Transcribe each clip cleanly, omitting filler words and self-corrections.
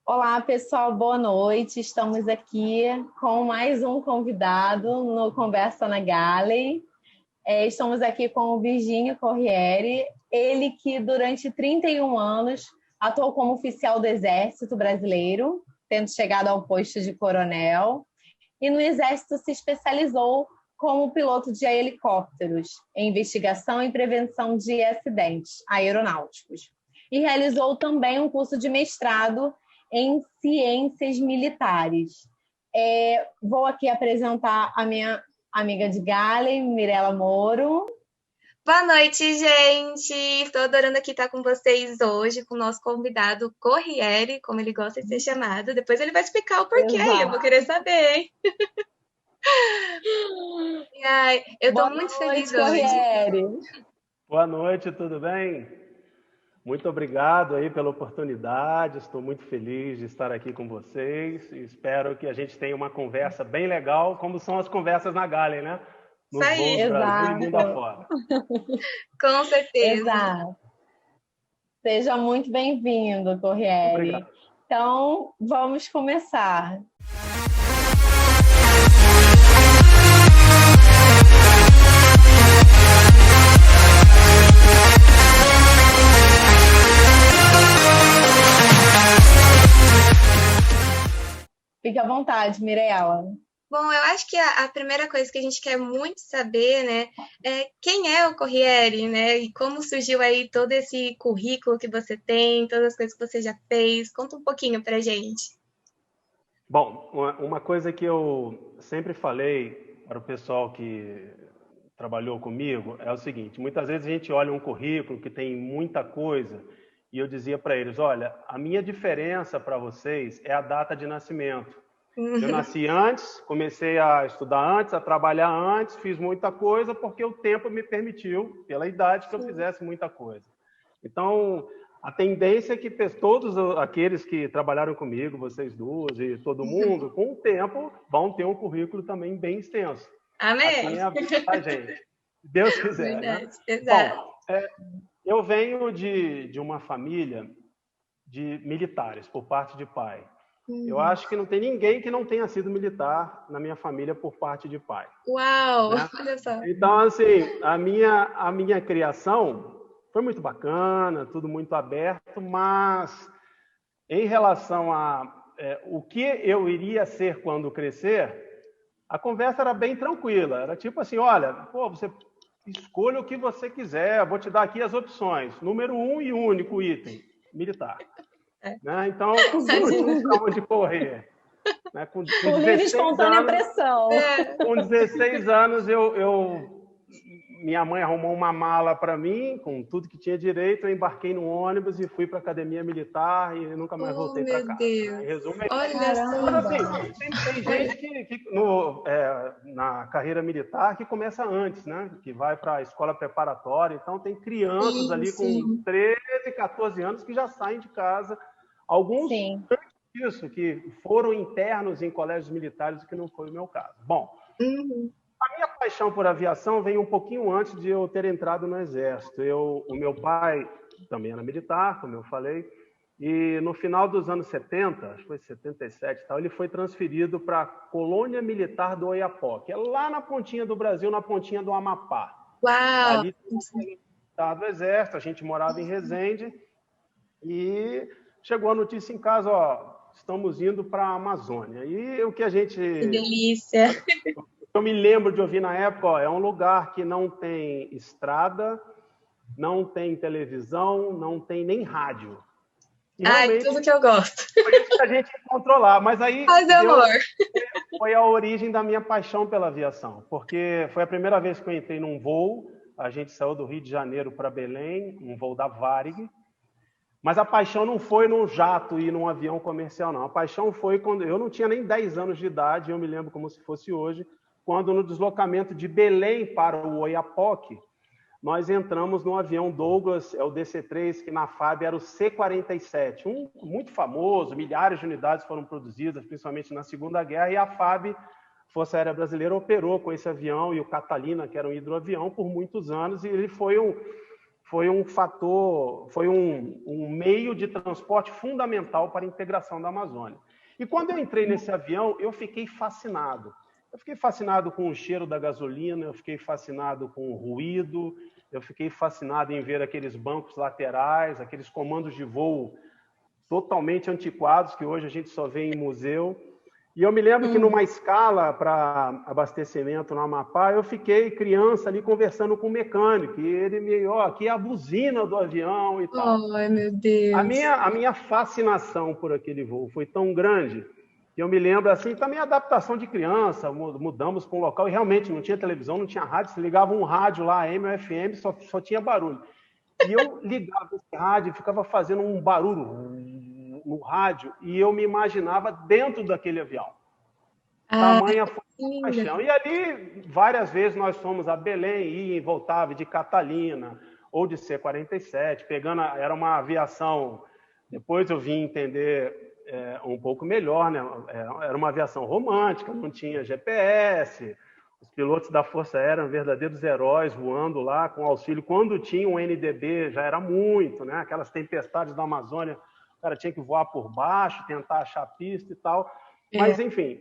Olá, pessoal, boa noite. Estamos aqui com mais um convidado no Conversa na Galley. Estamos aqui com o Virgínio Corriere, ele que durante 31 anos atuou como oficial do Exército Brasileiro, tendo chegado ao posto de coronel, e no Exército se especializou como piloto de helicópteros, em investigação e prevenção de acidentes aeronáuticos. E realizou também um curso de mestrado em ciências militares. Vou aqui apresentar a minha amiga de Galley, Mirela Moro. Boa noite, gente! Estou adorando aqui estar com vocês hoje, com o nosso convidado Corriere, como ele gosta de ser chamado. Depois ele vai explicar o porquê, eu vou querer saber, hein? Eu estou muito feliz hoje. Corriere. Boa noite, tudo bem? Muito obrigado aí pela oportunidade, estou muito feliz de estar aqui com vocês e espero que a gente tenha uma conversa bem legal, como são as conversas na Galley, né? Nos voos do Brasil e mundo afora. Com certeza. Exato. Seja muito bem-vindo, Corriere. Obrigado. Então, vamos começar. Fique à vontade, Mirela. Bom, eu acho que a primeira coisa que a gente quer muito saber, né, é quem é o Corriere, né, e como surgiu aí todo esse currículo que você tem, todas as coisas que você já fez. Conta um pouquinho pra gente. Bom, uma coisa que eu sempre falei para o pessoal que trabalhou comigo é o seguinte: muitas vezes a gente olha um currículo que tem muita coisa e eu dizia para eles, olha, a minha diferença para vocês é a data de nascimento. Eu nasci antes, comecei a estudar antes, a trabalhar antes, fiz muita coisa porque o tempo me permitiu, pela idade, que eu fizesse muita coisa. Então, a tendência é que todos aqueles que trabalharam comigo, vocês duas e todo mundo, com o tempo, vão ter um currículo também bem extenso. Amém? Assim é a vida da gente. Se Deus quiser. Verdade, Né? exato. Bom, eu venho de uma família de militares, por parte de pai. Eu acho que não tem ninguém que não tenha sido militar na minha família por parte de pai. Uau! Né? Olha só. Então, assim, a minha criação foi muito bacana, tudo muito aberto, mas em relação a o que eu iria ser quando crescer, a conversa era bem tranquila. Era tipo assim, olha, pô, você escolha o que você quiser, vou te dar aqui as opções. Número 1 e único item, militar. Né? Então, não tinha pra onde correr. Né? Com 16 espontânea pressão. Com 16 anos, minha mãe arrumou uma mala para mim, com tudo que tinha direito, eu embarquei no ônibus e fui para a academia militar e nunca mais voltei para casa. Deus. Em resumo, Olha só. mas, assim, tem gente que na carreira militar que começa antes, né? Que vai para a escola preparatória. Então, tem crianças ali com 13, 14 anos que já saem de casa. Alguns isso, que foram internos em colégios militares, o que não foi o meu caso. Bom, a minha paixão por aviação veio um pouquinho antes de eu ter entrado no Exército. O meu pai também era militar, como eu falei, e no final dos anos 70, acho que foi 77 e tal, ele foi transferido para a Colônia Militar do Oiapoque, que é lá na pontinha do Brasil, na pontinha do Amapá. Uau! Ali do Exército, a gente morava em Resende, e chegou a notícia em casa, ó, estamos indo para a Amazônia. E o que a gente... Que delícia! Eu me lembro de ouvir na época, ó, é um lugar que não tem estrada, não tem televisão, não tem nem rádio. Tudo que eu gosto. Foi isso que a gente encontrou lá. Mas aí foi a origem da minha paixão pela aviação, porque foi a primeira vez que eu entrei num voo. A gente saiu do Rio de Janeiro para Belém, um voo da Varig. Mas a paixão não foi num jato e num avião comercial, não. A paixão foi quando eu não tinha nem 10 anos de idade, eu me lembro como se fosse hoje, quando no deslocamento de Belém para o Oiapoque, nós entramos no avião Douglas, é o DC-3, que na FAB era o C-47, um muito famoso, milhares de unidades foram produzidas, principalmente na Segunda Guerra, e a FAB, Força Aérea Brasileira, operou com esse avião e o Catalina, que era um hidroavião, por muitos anos, e ele foi foi um fator, foi um meio de transporte fundamental para a integração da Amazônia. E quando eu entrei nesse avião, eu fiquei fascinado. Eu fiquei fascinado com o cheiro da gasolina, eu fiquei fascinado com o ruído, eu fiquei fascinado em ver aqueles bancos laterais, aqueles comandos de voo totalmente antiquados, que hoje a gente só vê em museu. E eu me lembro que numa escala para abastecimento no Amapá, eu fiquei criança ali conversando com o mecânico, e ele me, aqui é a buzina do avião e tal. Ai, meu Deus. A minha fascinação por aquele voo foi tão grande que eu me lembro assim, também a adaptação de criança, mudamos para um local e realmente não tinha televisão, não tinha rádio, se ligava um rádio lá, AM ou FM, só tinha barulho. E eu ligava esse rádio e ficava fazendo um barulho no rádio, e eu me imaginava dentro daquele avião. Tamanha foi a paixão. E ali, várias vezes, nós fomos a Belém, ia e voltava de Catalina, ou de C-47, pegando, era uma aviação, depois eu vim entender um pouco melhor, né? Era uma aviação romântica, não tinha GPS, os pilotos da Força Aérea eram verdadeiros heróis voando lá com auxílio. Quando tinha um NDB, já era muito, né? Aquelas tempestades da Amazônia, o cara tinha que voar por baixo, tentar achar pista e tal. Mas, enfim,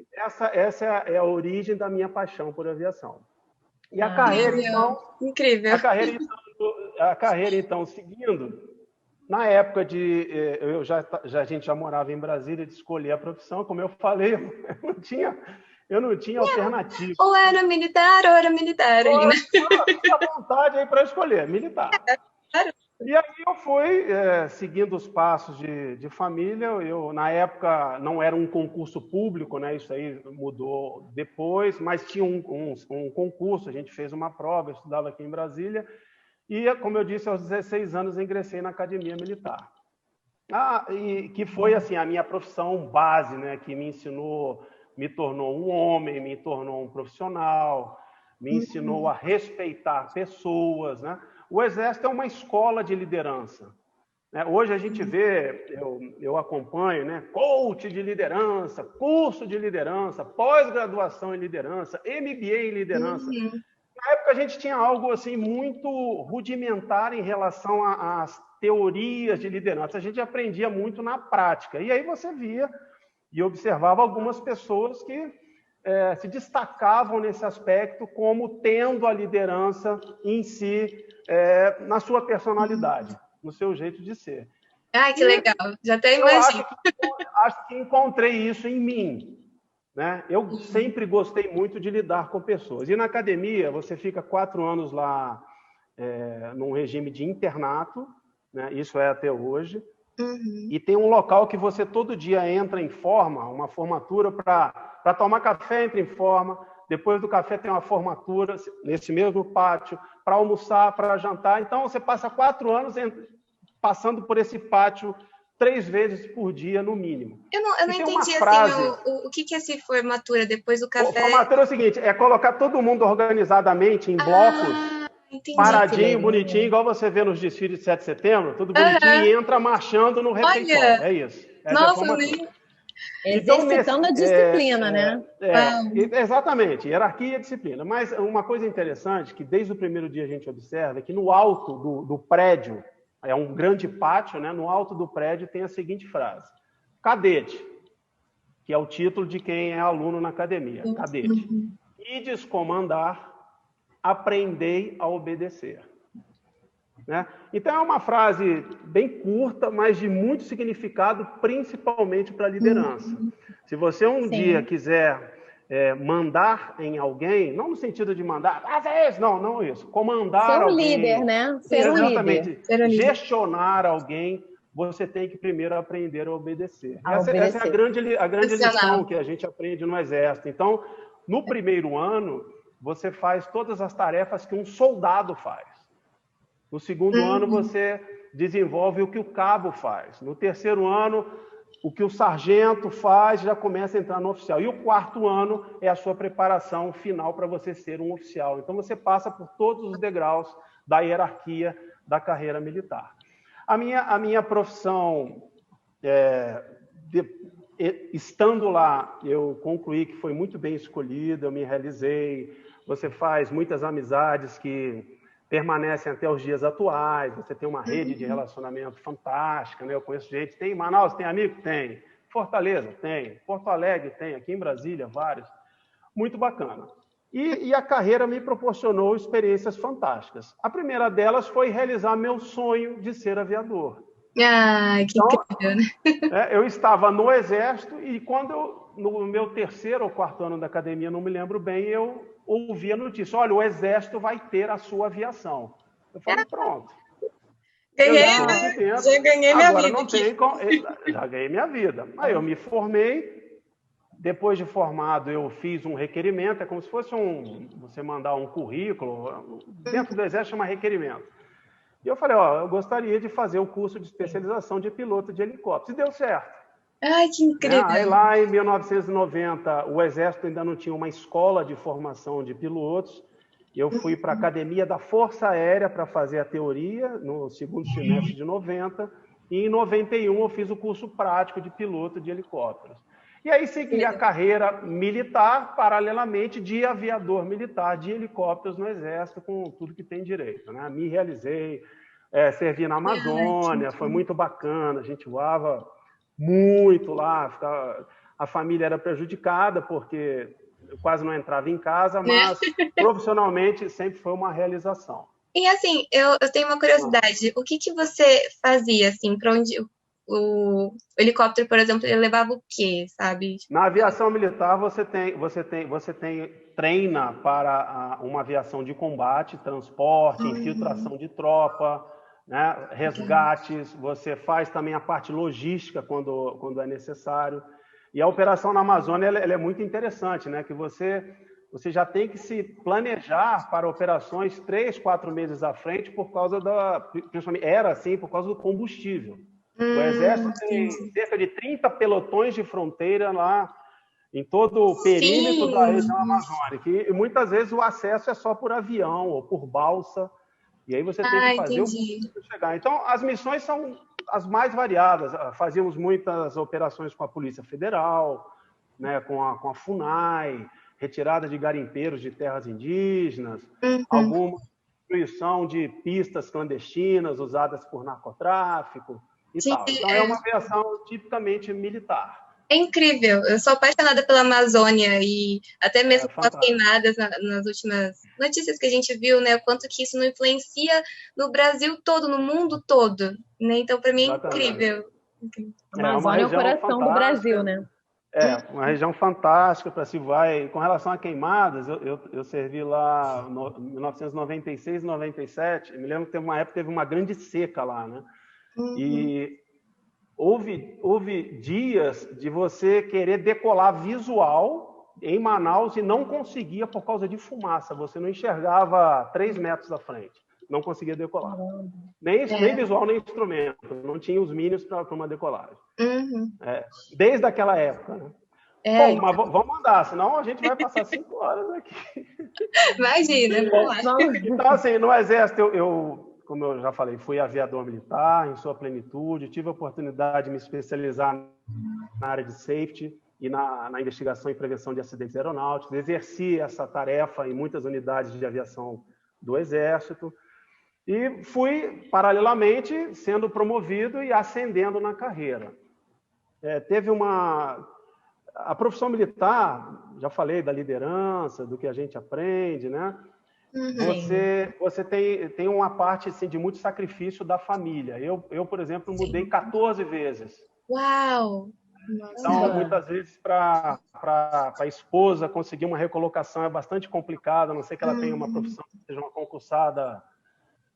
essa é a origem da minha paixão por aviação. E a carreira, então... Incrível. A carreira, então, seguindo, na época a gente já morava em Brasília, de escolher a profissão, como eu falei, eu não tinha alternativa. Ou era militar ou era militar. Tinha vontade aí para escolher, militar. E aí eu fui seguindo os passos de família. Eu, na época, não era um concurso público, né? Isso aí mudou depois, mas tinha um concurso, a gente fez uma prova, eu estudava aqui em Brasília, e, como eu disse, aos 16 anos ingressei na Academia Militar. E que foi assim, a minha profissão base, né? Que me ensinou, me tornou um homem, me tornou um profissional, me ensinou a respeitar pessoas, né? O Exército é uma escola de liderança. Hoje a gente vê, eu acompanho, né, coach de liderança, curso de liderança, pós-graduação em liderança, MBA em liderança. Na época a gente tinha algo assim muito rudimentar em relação às teorias de liderança. A gente aprendia muito na prática. E aí você via e observava algumas pessoas que se destacavam nesse aspecto como tendo a liderança em si, na sua personalidade, no seu jeito de ser. Ai, que legal. Já até imagino. Acho que encontrei isso em mim, né? Eu sempre gostei muito de lidar com pessoas. E na academia, você fica 4 anos lá num regime de internato, né? Isso é até hoje. E tem um local que você todo dia entra em forma, uma formatura para tomar café, entra em forma. Depois do café tem uma formatura nesse mesmo pátio, para almoçar, para jantar. Então, você passa 4 anos passando por esse pátio 3 vezes por dia, no mínimo. Eu não entendi frase... assim, o que é essa formatura depois do café? A formatura é o seguinte, é colocar todo mundo organizadamente em blocos, entendi, paradinho, bonitinho, igual você vê nos desfiles de 7 de setembro, tudo bonitinho, e entra marchando no refeitório. É isso. Nossa, exercitando a disciplina, né? Exatamente, hierarquia e disciplina. Mas uma coisa interessante que desde o primeiro dia a gente observa é que no alto do prédio, é um grande pátio, né? No alto do prédio tem a seguinte frase: cadete, que é o título de quem é aluno na academia, cadete. Ides comandar, aprendei a obedecer. Né? Então, é uma frase bem curta, mas de muito significado, principalmente para a liderança. Se você dia quiser mandar em alguém, não no sentido de mandar, não isso, comandar ser alguém. Ser um líder, né? Ser exatamente, um líder. Gestionar alguém, você tem que primeiro aprender a obedecer. Essa é a grande lição que a gente aprende no Exército. Então, no primeiro ano, você faz todas as tarefas que um soldado faz. No segundo ano, você desenvolve o que o cabo faz. No terceiro ano, o que o sargento faz, já começa a entrar no oficial. E o quarto ano é a sua preparação final para você ser um oficial. Então, você passa por todos os degraus da hierarquia da carreira militar. A minha profissão, estando lá, eu concluí que foi muito bem escolhida, eu me realizei. Você faz muitas amizades que permanecem até os dias atuais. Você tem uma rede de relacionamento fantástica, né? Eu conheço gente, tem em Manaus, tem amigo? Tem. Fortaleza? Tem. Porto Alegre? Tem. Aqui em Brasília, vários. Muito bacana. E a carreira me proporcionou experiências fantásticas. A primeira delas foi realizar meu sonho de ser aviador. Ai, que incrível, né? Eu estava no Exército e no meu terceiro ou quarto ano da academia, não me lembro bem, eu ouvi a notícia, olha, o Exército vai ter a sua aviação. Eu falei, pronto. Ganhei, né? Já ganhei minha Agora vida não aqui. tem como... Já ganhei minha vida. Aí eu me formei. Depois de formado, eu fiz um requerimento, é como se fosse você mandar um currículo, dentro do Exército chama requerimento. E eu falei, eu gostaria de fazer o curso de especialização de piloto de helicóptero. E deu certo. Ai, que incrível. Aí lá em 1990, o Exército ainda não tinha uma escola de formação de pilotos. Eu fui para a Academia da Força Aérea para fazer a teoria, no segundo semestre de 90. E em 91 eu fiz o curso prático de piloto de helicópteros. E aí segui a carreira militar, paralelamente, de aviador militar, de helicópteros no Exército, com tudo que tem direito, né? Me realizei, servi na Amazônia, foi muito bacana, a gente voava muito lá, a família era prejudicada, porque eu quase não entrava em casa, mas profissionalmente sempre foi uma realização. E assim, eu tenho uma curiosidade, o que que fazia, assim, para onde... O helicóptero, por exemplo, ele levava o quê, sabe? Na aviação militar, você treina para uma aviação de combate, transporte, infiltração de tropa, né, resgates. Você faz também a parte logística quando é necessário. E a operação na Amazônia ela é muito interessante, né? Que você já tem que se planejar para operações 3, 4 meses à frente por causa por causa do combustível. O Exército tem cerca de 30 pelotões de fronteira lá em todo o perímetro da região amazônica. E muitas vezes o acesso é só por avião ou por balsa. E aí você tem que fazer o para chegar. Então, as missões são as mais variadas. Fazíamos muitas operações com a Polícia Federal, né, com a FUNAI, retirada de garimpeiros de terras indígenas, alguma destruição de pistas clandestinas usadas por narcotráfico. Então, é uma aviação tipicamente militar. É incrível. Eu sou apaixonada pela Amazônia e até mesmo com as queimadas nas últimas notícias que a gente viu, né? O quanto que isso não influencia no Brasil todo, no mundo todo, né? Então, para mim, é incrível. A Amazônia é o coração do Brasil, né? Uma região fantástica para se vai. Com relação a queimadas, eu servi lá em 1996, 97. Me lembro que teve uma época que teve uma grande seca lá, né? E houve dias de você querer decolar visual em Manaus e não conseguia por causa de fumaça. Você não enxergava 3 metros à frente. Não conseguia decolar. Nem visual, nem instrumento. Não tinha os mínimos para uma decolagem. Desde aquela época, né? Bom, mas vamos andar, senão a gente vai passar 5 horas aqui. Imagina, vamos lá. Então, assim, no Exército, como eu já falei, fui aviador militar em sua plenitude, tive a oportunidade de me especializar na área de safety e na investigação e prevenção de acidentes aeronáuticos, exerci essa tarefa em muitas unidades de aviação do Exército e fui, paralelamente, sendo promovido e ascendendo na carreira. A profissão militar, já falei da liderança, do que a gente aprende, né? Você tem uma parte assim, de muito sacrifício da família. Eu por exemplo, mudei 14 vezes. Uau! Então, muitas vezes, para a esposa conseguir uma recolocação é bastante complicado, a não ser que ela tenha uma profissão que seja uma concursada,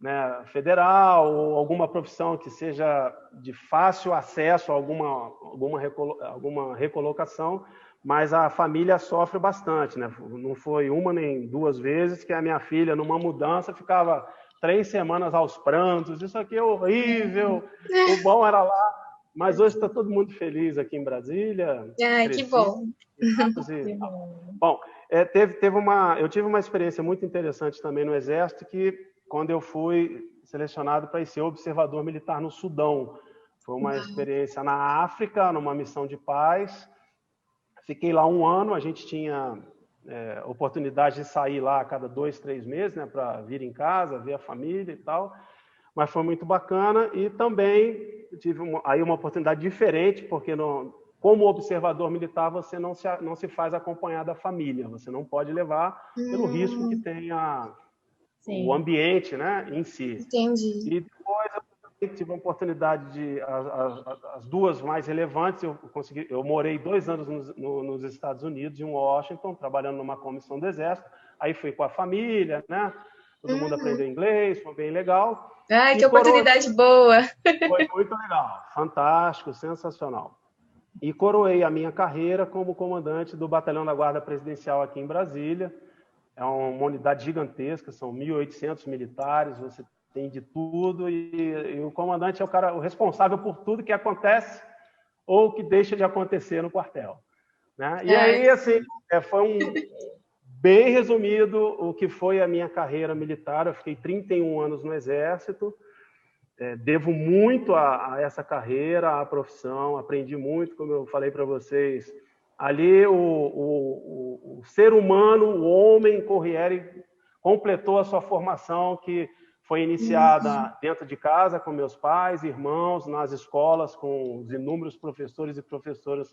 né, federal, ou alguma profissão que seja de fácil acesso a alguma recolocação. Mas a família sofre bastante, né? Não foi uma nem 2 vezes que a minha filha, numa mudança, ficava 3 semanas aos prantos. Isso aqui é horrível. O bom era lá. Mas hoje está todo mundo feliz aqui em Brasília. Que bom. Bom, eu tive uma experiência muito interessante também no Exército, que quando eu fui selecionado para ser observador militar no Sudão. Foi uma experiência na África, numa missão de paz. Fiquei lá 1 ano, a gente tinha oportunidade de sair lá a cada 2, 3 meses, né, para vir em casa, ver a família e tal, mas foi muito bacana. E também tive aí uma oportunidade diferente, porque como observador militar você não se faz acompanhar da família, você não pode levar pelo risco que tem o ambiente, né, em si. Entendi. E depois eu tive a oportunidade de as duas mais relevantes. Eu morei 2 anos nos Estados Unidos, em Washington, trabalhando numa comissão do Exército. Aí fui com a família, né? Todo mundo aprendeu inglês, foi bem legal. Ai, que oportunidade boa! Foi muito legal, fantástico, sensacional. E coroei a minha carreira como comandante do Batalhão da Guarda Presidencial aqui em Brasília. É uma unidade gigantesca, são 1.800 militares, você tem de tudo, e o comandante é o responsável por tudo que acontece ou que deixa de acontecer no quartel, né? E aí, assim, foi bem resumido o que foi a minha carreira militar. Eu fiquei 31 anos no Exército, devo muito a essa carreira, à profissão, aprendi muito, como eu falei para vocês. Ali, o ser humano, o homem Corriere, completou a sua formação, que foi iniciada dentro de casa, com meus pais, irmãos, nas escolas, com os inúmeros professores e professoras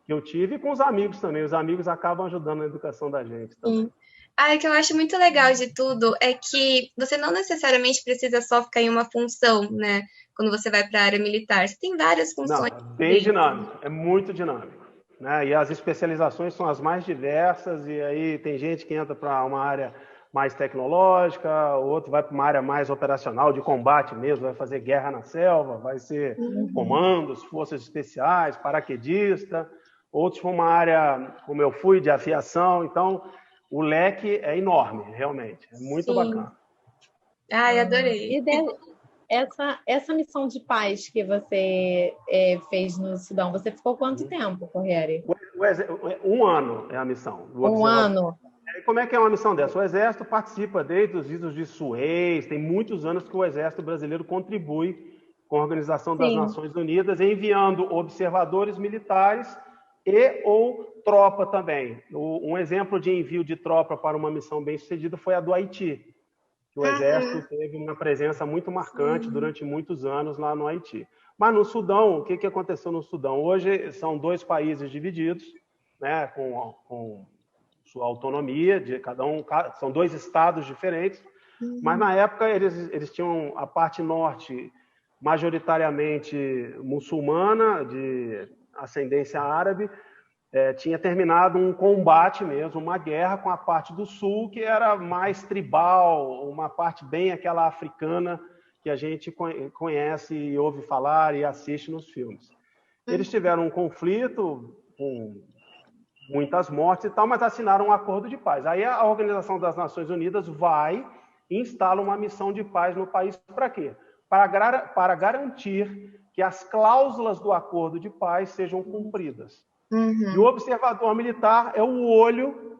que eu tive, e com os amigos também. Os amigos acabam ajudando na educação da gente também. Sim. O que eu acho muito legal de tudo é que você não necessariamente precisa só ficar em uma função, né? Quando você vai para a área militar. Você tem várias funções. Não, bem dinâmico, é muito dinâmico, né? E as especializações são as mais diversas, e aí tem gente que entra para uma área mais tecnológica, o outro vai para uma área mais operacional, de combate mesmo, vai fazer guerra na selva, vai ser comandos, forças especiais, paraquedista, outros para uma área, como eu fui, de aviação. Então, o leque é enorme, realmente, é muito bacana. Ai, adorei. E essa missão de paz que você fez no Sudão, você ficou quanto tempo, Corriere? 1 ano é a missão. 1 ano? Como é que é uma missão dessa? O Exército participa desde os idos de Suez, tem muitos anos que o Exército brasileiro contribui com a Organização das Nações Unidas, enviando observadores militares ou tropa também. Um exemplo de envio de tropa para uma missão bem-sucedida foi a do Haiti, que o Exército teve uma presença muito marcante durante muitos anos lá no Haiti. Mas no Sudão, o que aconteceu no Sudão? Hoje são 2 países divididos, né, com sua autonomia, de cada um, são 2 estados diferentes, mas na época eles tinham a parte norte majoritariamente muçulmana, de ascendência árabe, tinha terminado um combate mesmo, uma guerra com a parte do sul, que era mais tribal, uma parte bem aquela africana que a gente conhece e ouve falar e assiste nos filmes. Eles tiveram um conflito com muitas mortes e tal, mas assinaram um acordo de paz. Aí a Organização das Nações Unidas vai e instala uma missão de paz no país. Para quê? Para garantir que as cláusulas do acordo de paz sejam cumpridas. E o observador militar é o olho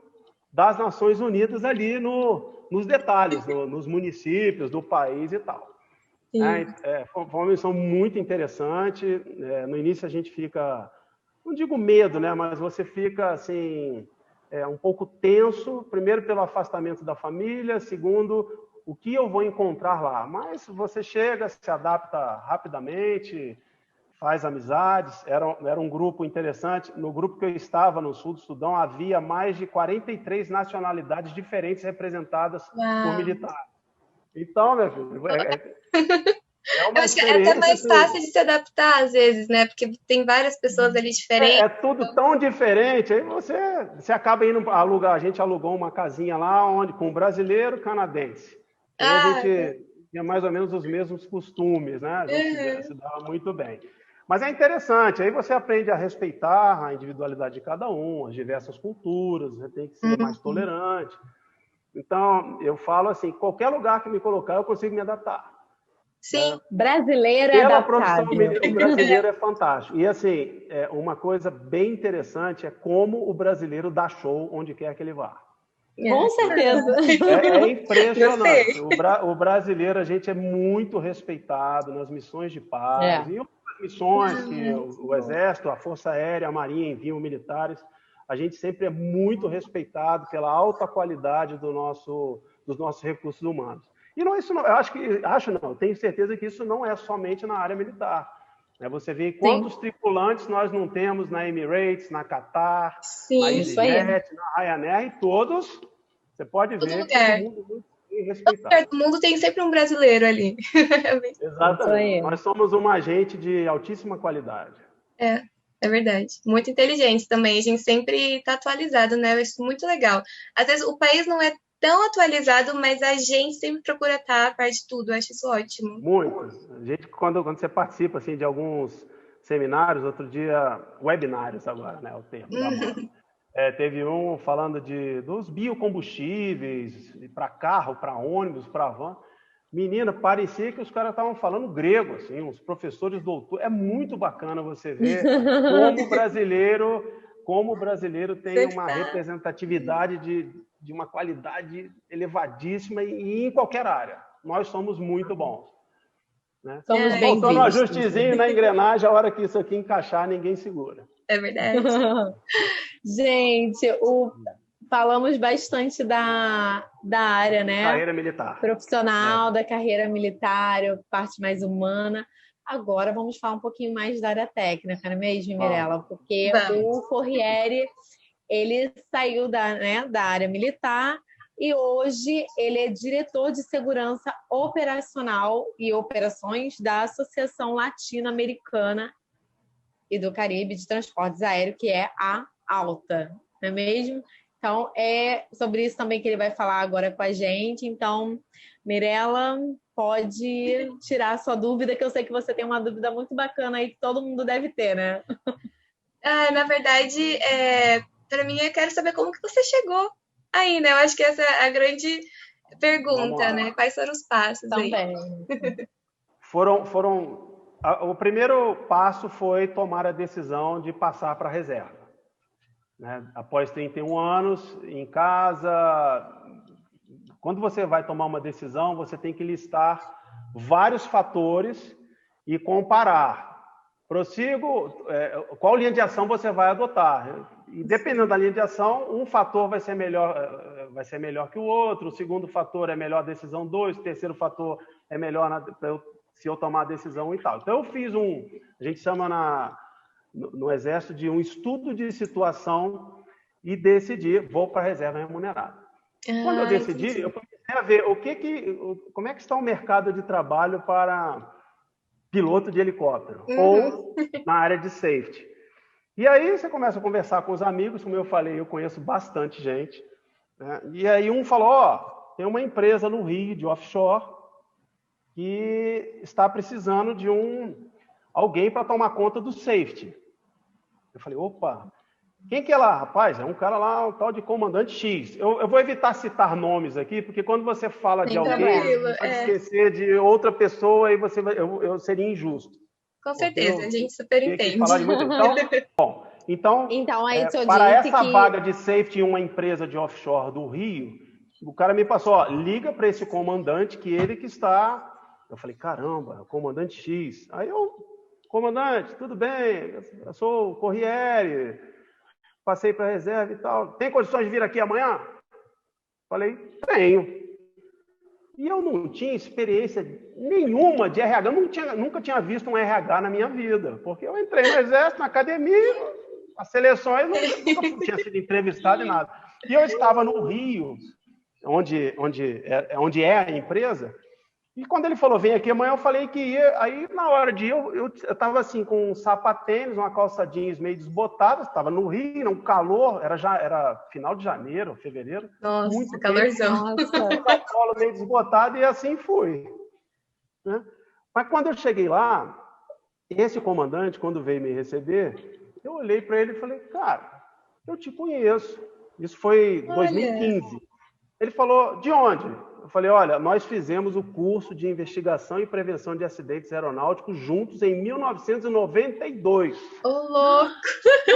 das Nações Unidas ali nos detalhes, nos municípios do país e tal. Foi uma missão muito interessante. No início a gente fica, não digo medo, né, mas você fica assim, um pouco tenso, primeiro pelo afastamento da família, segundo, o que eu vou encontrar lá. Mas você chega, se adapta rapidamente, faz amizades. Era um grupo interessante. No grupo que eu estava, no sul do Sudão, havia mais de 43 nacionalidades diferentes representadas por militares. Então, meu filho, eu acho que é até mais fácil de se adaptar, às vezes, né? Porque tem várias pessoas ali diferentes. É tudo tão diferente. Aí você acaba indo alugar. A gente alugou uma casinha lá, com um brasileiro canadense. A gente tinha mais ou menos os mesmos costumes, né? A gente se dava muito bem. Mas é interessante. Aí você aprende a respeitar a individualidade de cada um, as diversas culturas. Você tem que ser mais tolerante. Então, eu falo assim, qualquer lugar que me colocar, eu consigo me adaptar. Sim. Brasileiro é adaptável. O brasileiro é fantástico. E, assim, uma coisa bem interessante é como o brasileiro dá show onde quer que ele vá. Com certeza. É impressionante. O brasileiro, a gente é muito respeitado nas missões de paz. E outras missões que o Exército, a Força Aérea, a Marinha enviam militares. a gente sempre é muito respeitado pela alta qualidade dos nossos recursos humanos. E não, isso não, eu tenho certeza que isso não é somente na área militar. Você vê quantos tripulantes nós não temos na Emirates, na Qatar, na EasyJet, na Ryanair, e todos, você pode ver, todo mundo muito bem respeitado. Todo mundo tem sempre um brasileiro ali. Exatamente. Nós somos uma agente de altíssima qualidade. É verdade. Muito inteligente também. A gente sempre está atualizado, né? Eu acho muito legal. Às vezes o país não é tão atualizado, mas a gente sempre procura estar a par de tudo. Eu acho isso ótimo. Muito. A gente, quando você participa assim, de alguns seminários, outro dia, webinários agora, né? O termo da moda. Teve um falando dos biocombustíveis para carro, para ônibus, para van. Menina, parecia que os caras estavam falando grego, assim, os professores doutores. É muito bacana você ver como o brasileiro tem uma representatividade de uma qualidade elevadíssima e em qualquer área. Nós somos muito bons. Né? Somos bem vistos. Faltando um ajustezinho na engrenagem, a hora que isso aqui encaixar, ninguém segura. É verdade. Gente, falamos bastante da área, né? Carreira militar. Profissional, da carreira militar, a parte mais humana. Agora vamos falar um pouquinho mais da área técnica, não é mesmo, Mirella? Porque o Corriere, ele saiu da área militar e hoje ele é diretor de segurança operacional e operações da Associação Latino-Americana e do Caribe de Transportes Aéreos, que é a ALTA, não é mesmo? Então, é sobre isso também que ele vai falar agora com a gente. Então, Mirella, pode tirar a sua dúvida, que eu sei que você tem uma dúvida muito bacana aí que todo mundo deve ter, né? Na verdade, para mim, eu quero saber como que você chegou aí, né? Eu acho que essa é a grande pergunta, né? Quais foram os passos aí? Também. O primeiro passo foi tomar a decisão de passar para a reserva. Né? Após 31 anos, em casa, quando você vai tomar uma decisão, você tem que listar vários fatores e comparar. Prossigo, qual linha de ação você vai adotar? E dependendo da linha de ação, um fator vai ser melhor que o outro, o segundo fator é melhor a decisão 2, o terceiro fator é melhor se eu tomar a decisão e tal. Então, eu fiz a gente chama no Exército de um estudo de situação e decidi, vou para a reserva remunerada. Quando eu decidi, eu comecei a ver como é que está o mercado de trabalho para piloto de helicóptero ou na área de safety. E aí você começa a conversar com os amigos, como eu falei, eu conheço bastante gente, né? E aí um falou, tem uma empresa no Rio de offshore que está precisando de alguém para tomar conta do safety. Eu falei, opa, quem que é lá? Rapaz, é um cara lá, um tal de comandante X. Eu vou evitar citar nomes aqui, porque quando você fala de alguém, você pode esquecer de outra pessoa e eu seria injusto. Com certeza, a gente super entende. Então aí para essa vaga de safety em uma empresa de offshore do Rio, o cara me passou, liga para esse comandante que ele que está... Eu falei, caramba, comandante X. Aí comandante, tudo bem, eu sou o Corriere, passei para a reserva e tal. Tem condições de vir aqui amanhã? Falei, tenho. E eu não tinha experiência nenhuma de RH, nunca tinha visto um RH na minha vida, porque eu entrei no Exército, na academia, as seleções, nunca tinha sido entrevistado e nada. E eu estava no Rio, onde é a empresa. E quando ele falou, vem aqui amanhã, eu falei que ia. Aí, na hora de ir, eu estava assim, com um sapatênis, uma calça jeans meio desbotada, estava no Rio, um calor, era final de janeiro, fevereiro. Nossa, muito calorzão. Colo meio desbotado, e assim fui. Né? Mas quando eu cheguei lá, esse comandante, quando veio me receber, eu olhei para ele e falei, cara, eu te conheço. Isso foi em 2015. Ele falou, de onde? Eu falei, olha, nós fizemos o curso de investigação e prevenção de acidentes aeronáuticos juntos em 1992. Ô, louco!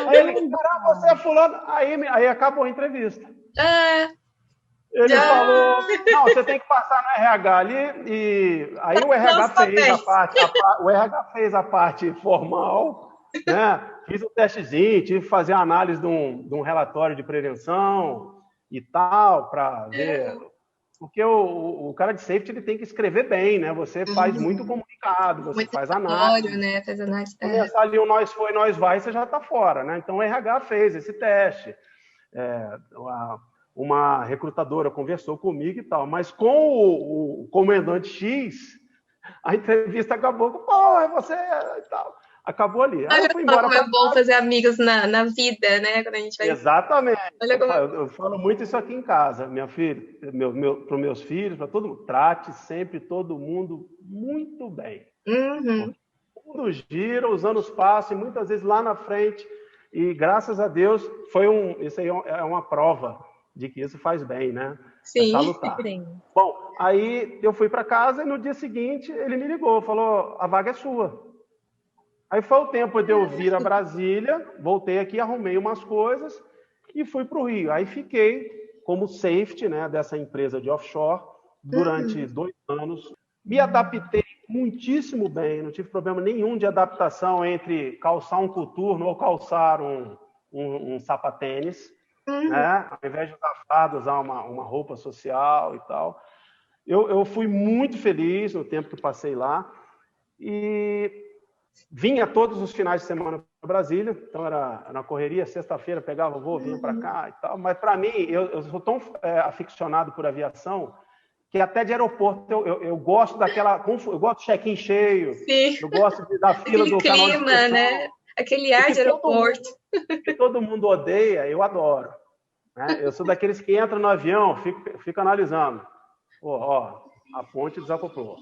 Aí ele, caramba, você é fulano. Aí acabou a entrevista. Ele falou, não, você tem que passar no RH ali, e aí o RH fez a parte formal, né? Fiz um testezinho, tive que fazer a análise de um relatório de prevenção e tal, para ver. Porque o cara de safety ele tem que escrever bem, né? Você faz muito comunicado, você Muito faz relatório, análise. né? Faz análise. Começar ali o nós foi, nós vai, você já está fora, né? Então o RH fez esse teste. Uma recrutadora conversou comigo e tal, mas com o comandante X, a entrevista acabou com, pô, é você e tal. Acabou ali. Aí eu fui embora como é bom fazer amigos na vida, né? Quando a gente vai... Exatamente. Olha como... Eu falo muito isso aqui em casa, minha filha, para os meus filhos, para todo mundo. Trate sempre todo mundo muito bem. O mundo gira, os anos passam, e muitas vezes lá na frente, e graças a Deus, isso aí é uma prova de que isso faz bem, né? Sim. É salutar. Bom, aí eu fui para casa e no dia seguinte ele me ligou, falou, a vaga é sua. Aí foi o tempo de eu vir a Brasília, voltei aqui, arrumei umas coisas e fui para o Rio. Aí fiquei como safety, né, dessa empresa de offshore durante 2 anos. Me adaptei muitíssimo bem, não tive problema nenhum de adaptação entre calçar um coturno ou calçar um sapatênis, né? Ao invés de usar farda, usar uma roupa social e tal. Eu fui muito feliz no tempo que passei lá e vinha todos os finais de semana para Brasília, então era na correria, sexta-feira pegava voo, vinha para cá e tal. Mas para mim, eu sou tão aficionado por aviação que até de aeroporto eu gosto eu gosto de check-in cheio. Sim. Eu gosto da fila do canal de clima, né? Aquele ar de aeroporto. Que todo mundo odeia, eu adoro. Né? Eu sou daqueles que entram no avião, fico analisando. Ó, a ponte desacoplou.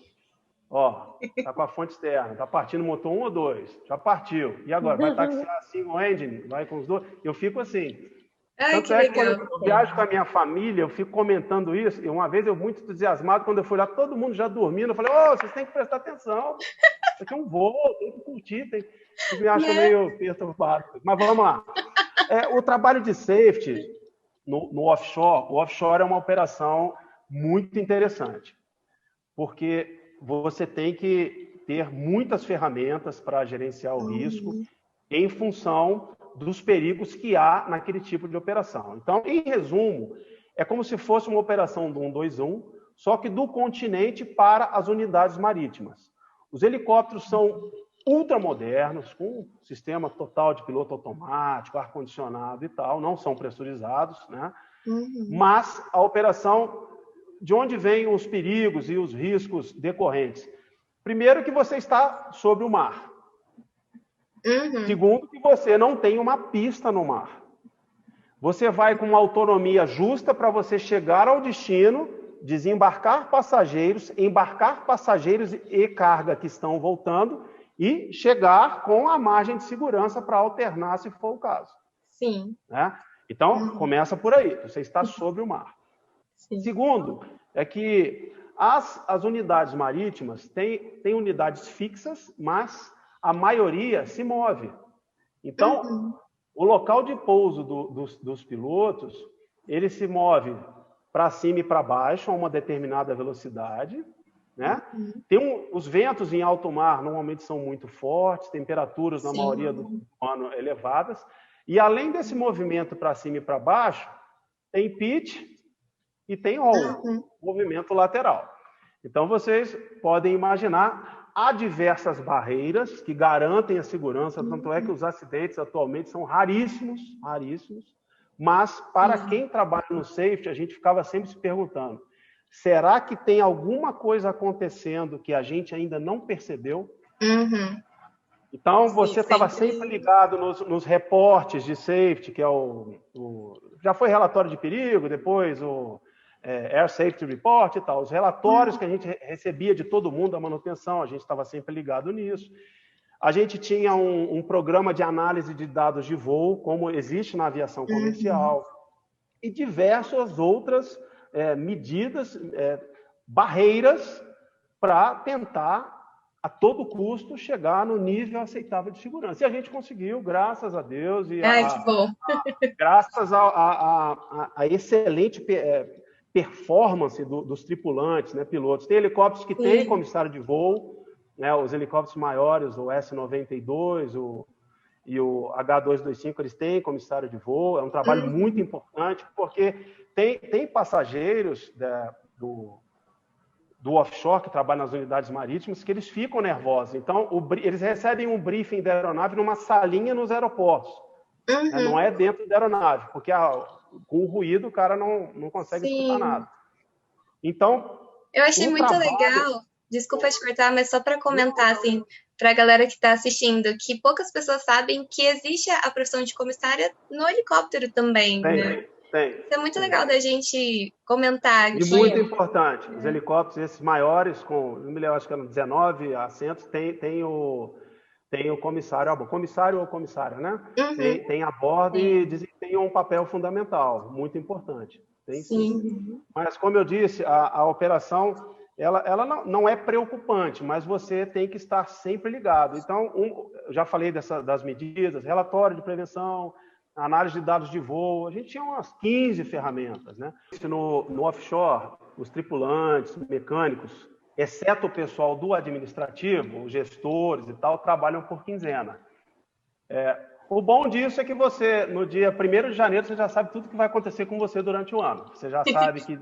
Ó, tá com a fonte externa, tá partindo motor 1 ou 2, já partiu. E agora, vai taxiar single engine? Vai com os dois? Eu fico assim. Tanto é que quando eu viajo com a minha família, eu fico comentando isso. E uma vez eu muito entusiasmado, quando eu fui lá, todo mundo já dormindo. Eu falei, vocês têm que prestar atenção. Isso aqui é um voo, tem que curtir. Eles me acham meio perturbado. Mas vamos lá. O trabalho de safety no offshore, o offshore é uma operação muito interessante. Porque você tem que ter muitas ferramentas para gerenciar o risco em função dos perigos que há naquele tipo de operação. Então, em resumo, é como se fosse uma operação do 121, só que do continente para as unidades marítimas. Os helicópteros são ultramodernos, com sistema total de piloto automático, ar-condicionado e tal, não são pressurizados, né? Mas a operação, de onde vêm os perigos e os riscos decorrentes? Primeiro, que você está sobre o mar. Segundo, que você não tem uma pista no mar. Você vai com uma autonomia justa para você chegar ao destino, desembarcar passageiros, embarcar passageiros e carga que estão voltando e chegar com a margem de segurança para alternar, se for o caso. Sim. Né? Então, começa por aí. Você está sobre o mar. Sim. Segundo, é que as unidades marítimas têm unidades fixas, mas a maioria se move. Então, o local de pouso dos pilotos, ele se move para cima e para baixo a uma determinada velocidade, né? Os ventos em alto mar normalmente são muito fortes, temperaturas na maioria do ano elevadas, e além desse movimento para cima e para baixo, tem pitch e tem roll, movimento lateral. Então, vocês podem imaginar, há diversas barreiras que garantem a segurança, tanto é que os acidentes atualmente são raríssimos, mas para quem trabalha no safety, a gente ficava sempre se perguntando, será que tem alguma coisa acontecendo que a gente ainda não percebeu? Então, você estava sempre ligado nos reportes de safety, que é já foi relatório de perigo, depois o Air Safety Report e tal, os relatórios que a gente recebia de todo mundo da manutenção, a gente estava sempre ligado nisso. A gente tinha um programa de análise de dados de voo, como existe na aviação comercial, e diversas outras medidas, barreiras para tentar, a todo custo, chegar no nível aceitável de segurança. E a gente conseguiu, graças a Deus, e que bom. Graças a excelente performance dos tripulantes, né, pilotos. Tem helicópteros que têm comissário de voo, né, os helicópteros maiores, o S-92, e o H225, eles têm comissário de voo, é um trabalho muito importante, porque tem passageiros do offshore, que trabalham nas unidades marítimas, que eles ficam nervosos. Então, eles recebem um briefing da aeronave numa salinha nos aeroportos. Né? Não é dentro da aeronave, porque com o ruído o cara não consegue escutar nada. Então, eu achei muito legal, desculpa te cortar, mas só para comentar, assim, para a galera que está assistindo, que poucas pessoas sabem que existe a profissão de comissária no helicóptero também, né? Tem. Isso é muito legal da gente comentar. E muito importante, os helicópteros, esses maiores, com, não me lembro, acho que eram 19 assentos, tem o comissário, comissário ou comissária, né? Tem a bordo e desempenham um papel fundamental, muito importante. Tem sim. Mas, como eu disse, a operação, ela não é preocupante, mas você tem que estar sempre ligado. Então, eu já falei das medidas, relatório de prevenção, análise de dados de voo, a gente tinha umas 15 ferramentas, né? No offshore, os tripulantes, mecânicos, exceto o pessoal do administrativo, os gestores e tal, trabalham por quinzena. O bom disso é que você, no dia 1º de janeiro, você já sabe tudo que vai acontecer com você durante o ano. Você já sabe que,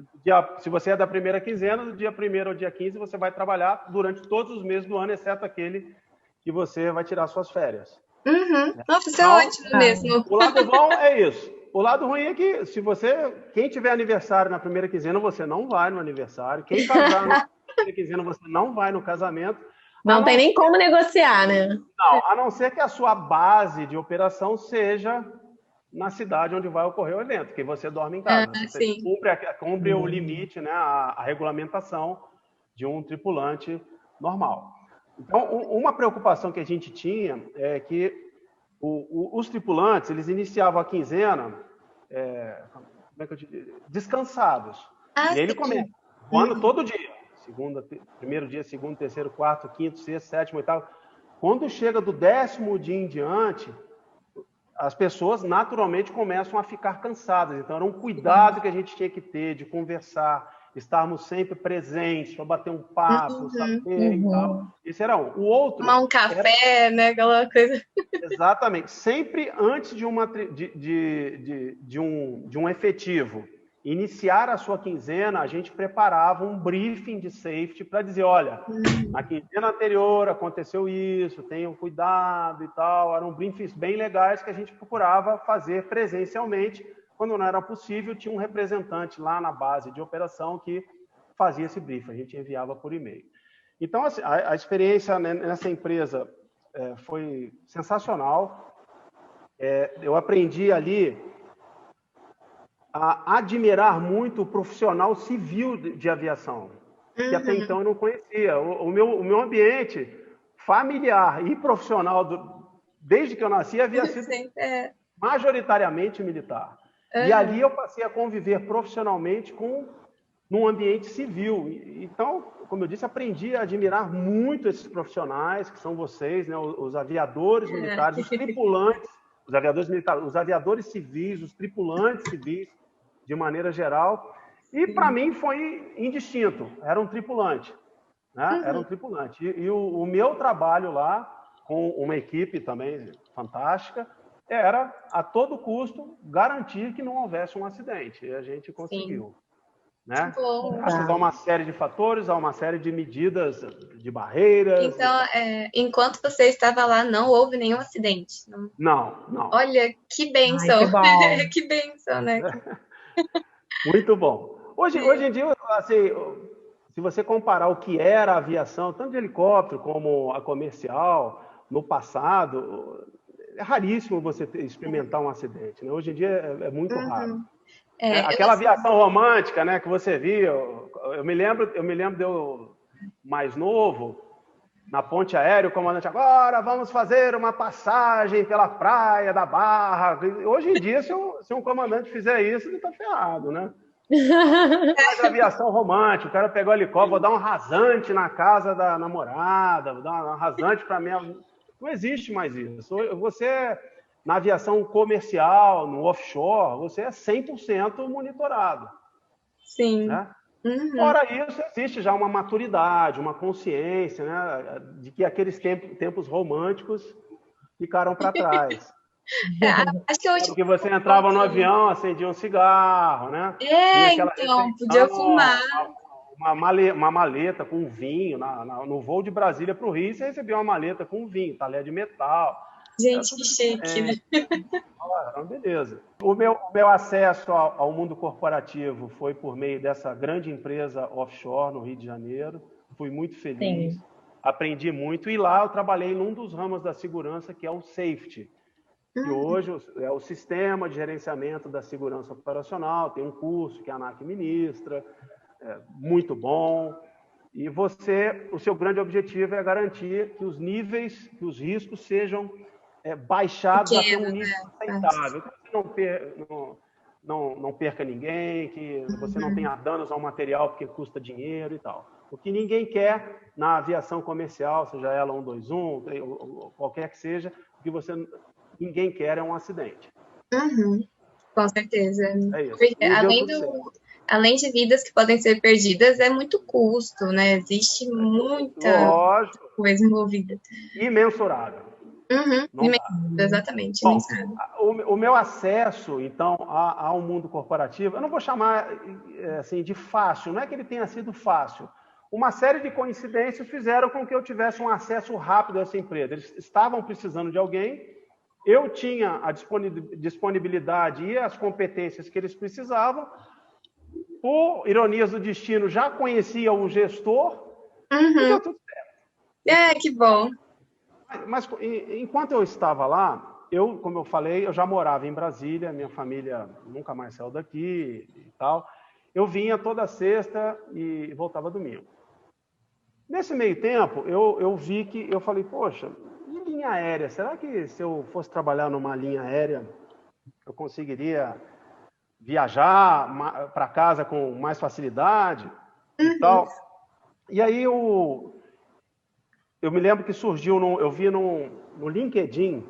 se você é da primeira quinzena, do dia 1º ao dia 15, você vai trabalhar durante todos os meses do ano, exceto aquele que você vai tirar suas férias. Nossa, isso é ótimo mesmo. O lado bom é isso. O lado ruim é que, quem tiver aniversário na primeira quinzena, você não vai no aniversário. Quem casar na primeira quinzena, você não vai no casamento. Não tem nem como negociar, né? Não, a não ser que a sua base de operação seja na cidade onde vai ocorrer o evento, que você dorme em casa. Você cumpre o limite, né, a regulamentação de um tripulante normal. Então, uma preocupação que a gente tinha é que os tripulantes, eles iniciavam a quinzena descansados. E aí ele começa voando todo dia. Primeiro dia, segundo, terceiro, quarto, quinto, sexto, sétimo, oitavo. Quando chega do 10º dia em diante, as pessoas naturalmente começam a ficar cansadas. Então, era um cuidado que a gente tinha que ter de conversar, estarmos sempre presentes, para bater um papo, saber e tal. Esse era um. O outro... Tomar um café, né? Aquela coisa... Exatamente. Sempre antes de um efetivo iniciar a sua quinzena, a gente preparava um briefing de safety para dizer, olha, na quinzena anterior aconteceu isso, tenham cuidado e tal. Eram briefings bem legais que a gente procurava fazer presencialmente. Quando não era possível, tinha um representante lá na base de operação que fazia esse briefing, a gente enviava por e-mail. Então, assim, a experiência nessa empresa foi sensacional. Eu aprendi ali a admirar muito o profissional civil de aviação, que até então eu não conhecia. O meu ambiente familiar e profissional, desde que eu nasci, havia sido majoritariamente militar. E ali eu passei a conviver profissionalmente num ambiente civil. Então, como eu disse, aprendi a admirar muito esses profissionais, que são vocês, né, os aviadores militares, os tripulantes, os aviadores militares, os aviadores civis, os tripulantes civis, de maneira geral. E, para mim, foi indistinto. Era um tripulante. Né? Era um tripulante. E o meu trabalho lá, com uma equipe também fantástica, era, a todo custo, garantir que não houvesse um acidente. E a gente conseguiu. Né? Graças a uma série de fatores, a uma série de medidas, de barreiras. Então, enquanto você estava lá, não houve nenhum acidente? Não. Olha, que bênção. Ai, que que bênção, né? Muito bom. Hoje em dia, assim, se você comparar o que era a aviação, tanto de helicóptero como a comercial, no passado, é raríssimo você experimentar um acidente. Né? Hoje em dia é muito raro. Aquela aviação romântica, né, que você via, eu me lembro de eu mais novo, na ponte aérea, o comandante, agora vamos fazer uma passagem pela praia da Barra. Hoje em dia, se um comandante fizer isso, ele está ferrado, né? Mas a aviação romântica, o cara pegou o helicóptero, vou dar um rasante na casa da namorada, vou dar um rasante para minha... Não existe mais isso. Você, na aviação comercial, no offshore, você é 100% monitorado. Sim. Né? Fora isso, existe já uma maturidade, uma consciência, né, de que aqueles tempos românticos ficaram para trás. Acho que eu Porque você entrava no avião, acendia um cigarro, né? Então, podia fumar. Uma maleta com vinho. No voo de Brasília para o Rio, você recebia uma maleta com vinho, talher de metal. Gente, que chique, né? Beleza. O meu acesso ao mundo corporativo foi por meio dessa grande empresa offshore no Rio de Janeiro. Fui muito feliz, aprendi muito. E lá eu trabalhei num dos ramos da segurança, que é o safety, que hoje é o sistema de gerenciamento da segurança operacional. Tem um curso que a ANAC ministra, muito bom. E o seu grande objetivo é garantir que os níveis, que os riscos sejam baixados até um nível aceitável. Que você não perca ninguém, que você não tenha danos ao material porque custa dinheiro e tal. O que ninguém quer na aviação comercial, seja ela 121, ou qualquer que seja, o que ninguém quer é um acidente. Com certeza. É isso. Porque além de vidas que podem ser perdidas, é muito custo, né? Existe muita coisa envolvida. Imensurável. Exatamente. Bom, o meu acesso, então, ao mundo corporativo, eu não vou chamar assim, de fácil, não é que ele tenha sido fácil. Uma série de coincidências fizeram com que eu tivesse um acesso rápido a essa empresa. Eles estavam precisando de alguém, eu tinha a disponibilidade e as competências que eles precisavam. Por ironias do destino, já conhecia o gestor, e deu tudo certo. Que bom. Mas enquanto eu estava lá, como eu falei, eu já morava em Brasília, minha família nunca mais saiu daqui e tal. Eu vinha toda sexta e voltava domingo. Nesse meio tempo, eu vi que, eu falei, poxa, e linha aérea? Será que se eu fosse trabalhar numa linha aérea, eu conseguiria viajar para casa com mais facilidade e tal? E aí eu me lembro que surgiu, eu vi no LinkedIn,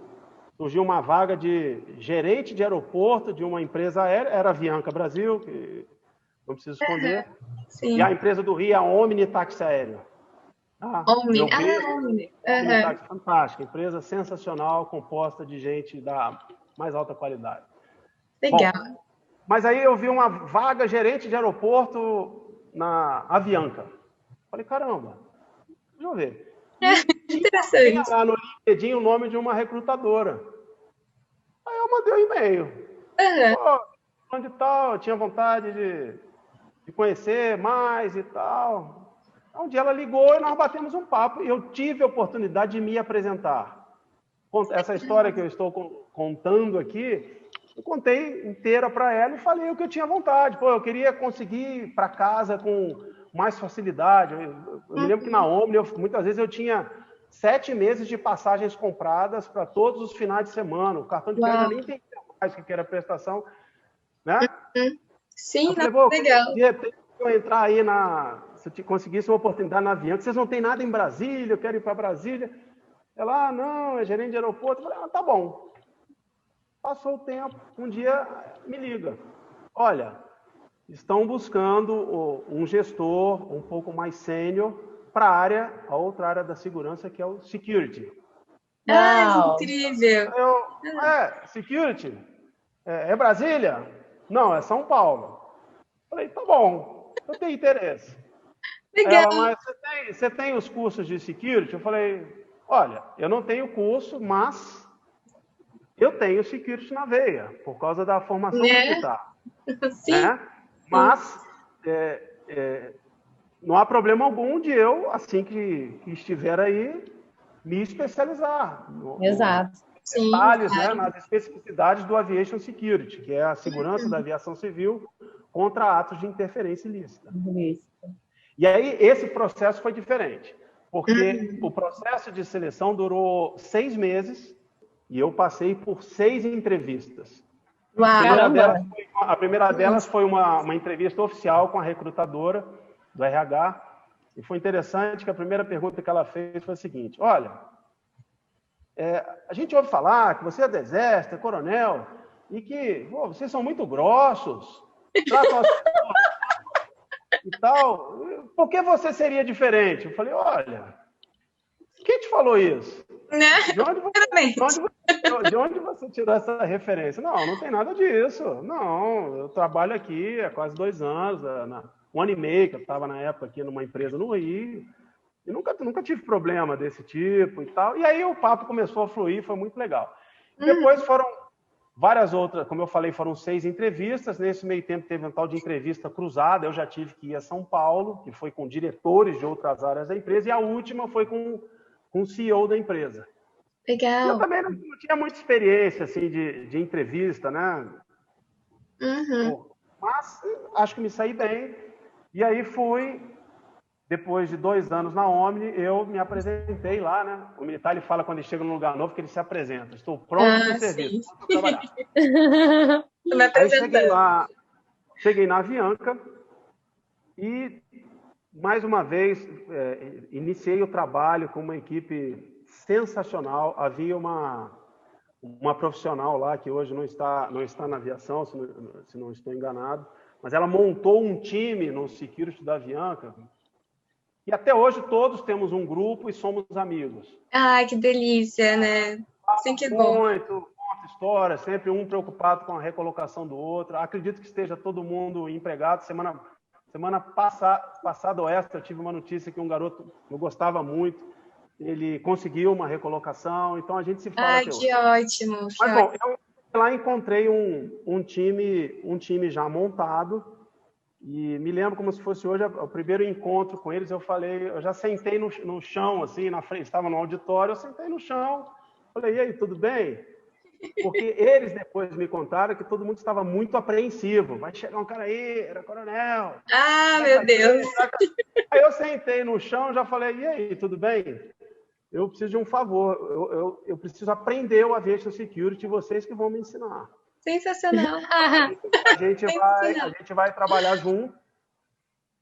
surgiu uma vaga de gerente de aeroporto de uma empresa aérea, era a Avianca Brasil, que não preciso esconder, Sim. E a empresa do Rio é a Omni Táxi Aéreo. Omni. Omni Táxi, fantástica, empresa sensacional, composta de gente da mais alta qualidade. Legal. Bom, mas aí eu vi uma vaga gerente de aeroporto na Avianca. Falei, caramba, deixa eu ver. Interessante. Tinha lá no LinkedIn o nome de uma recrutadora. Aí eu mandei um e-mail. Onde tal, eu tinha vontade de conhecer mais e tal. Um dia ela ligou e nós batemos um papo. E eu tive a oportunidade de me apresentar. Essa história que eu estou contando aqui, eu contei inteira para ela e falei o que eu tinha vontade. Eu queria conseguir ir para casa com mais facilidade. Eu me lembro que na Omni, muitas vezes eu tinha 7 meses de passagens compradas para todos os finais de semana. O cartão de crédito nem tem mais que era prestação, né? Sim, falei, legal. Eu entrar aí se eu conseguisse uma oportunidade na Avianca, vocês não tem nada em Brasília, eu quero ir para Brasília. Ela, não, é gerente de aeroporto. Eu falei, tá bom. Passou o tempo, um dia me liga. Olha, estão buscando um gestor um pouco mais sênior para a outra área da segurança, que é o security. Incrível! Security? É Brasília? Não, é São Paulo. Falei, tá bom, eu tenho interesse. Legal. Ela, mas você tem os cursos de security? Eu falei, olha, eu não tenho curso, mas eu tenho security na veia, por causa da formação militar. Sim. Né? Mas não há problema algum de eu, assim que estiver aí, me especializar. Exato. Detalhes, né, nas especificidades do Aviation Security, que é a segurança da aviação civil contra atos de interferência ilícita. E aí, esse processo foi diferente, porque o processo de seleção durou 6 meses e eu passei por 6 entrevistas. A primeira delas foi uma entrevista oficial com a recrutadora do RH, e foi interessante que a primeira pergunta que ela fez foi a seguinte: olha, a gente ouve falar que você é do Exército, é coronel, e que vocês são muito grossos, tratam as pessoas e tal. Por que você seria diferente? Eu falei, olha, quem te falou isso? Né? De onde você tirou essa referência? Não tem nada disso. Não, eu trabalho aqui há quase 2 anos, 1 ano e meio, que eu estava na época aqui numa empresa no Rio, e nunca tive problema desse tipo e tal. E aí o papo começou a fluir, foi muito legal. Depois foram várias outras, como eu falei, foram 6 entrevistas. Nesse meio tempo teve um tal de entrevista cruzada, eu já tive que ir a São Paulo, que foi com diretores de outras áreas da empresa, e a última foi com o CEO da empresa. Legal. Eu também não tinha muita experiência assim, de entrevista, né? Mas acho que me saí bem. E aí depois de 2 anos na Omni, eu me apresentei lá, né? O militar, ele fala quando ele chega num lugar novo que ele se apresenta. Estou pronto para o serviço, pronto para trabalhar. Aí cheguei na Avianca e, mais uma vez, iniciei o trabalho com uma equipe sensacional. Havia uma profissional lá que hoje não está na aviação, se não estou enganado, mas ela montou um time no security da Avianca. E até hoje todos temos um grupo e somos amigos. Ai, que delícia, né? Sim, que bom. Conta história, sempre um preocupado com a recolocação do outro. Acredito que esteja todo mundo empregado. Semana passada ou esta, eu tive uma notícia que um garoto eu gostava muito, ele conseguiu uma recolocação, então a gente se fala. Ai, que ótimo. Mas, bom, eu lá encontrei um time já montado. E me lembro como se fosse hoje o primeiro encontro com eles. Eu já sentei no chão, assim, na frente, estava no auditório, eu sentei no chão, falei, e aí, tudo bem? Porque eles depois me contaram que todo mundo estava muito apreensivo. Vai chegar um cara aí, era coronel. Ah, meu Deus. Aí eu sentei no chão, já falei, e aí, tudo bem? Eu preciso de um favor, eu preciso aprender o Aviation Security, vocês que vão me ensinar. Sensacional. A gente vai trabalhar junto.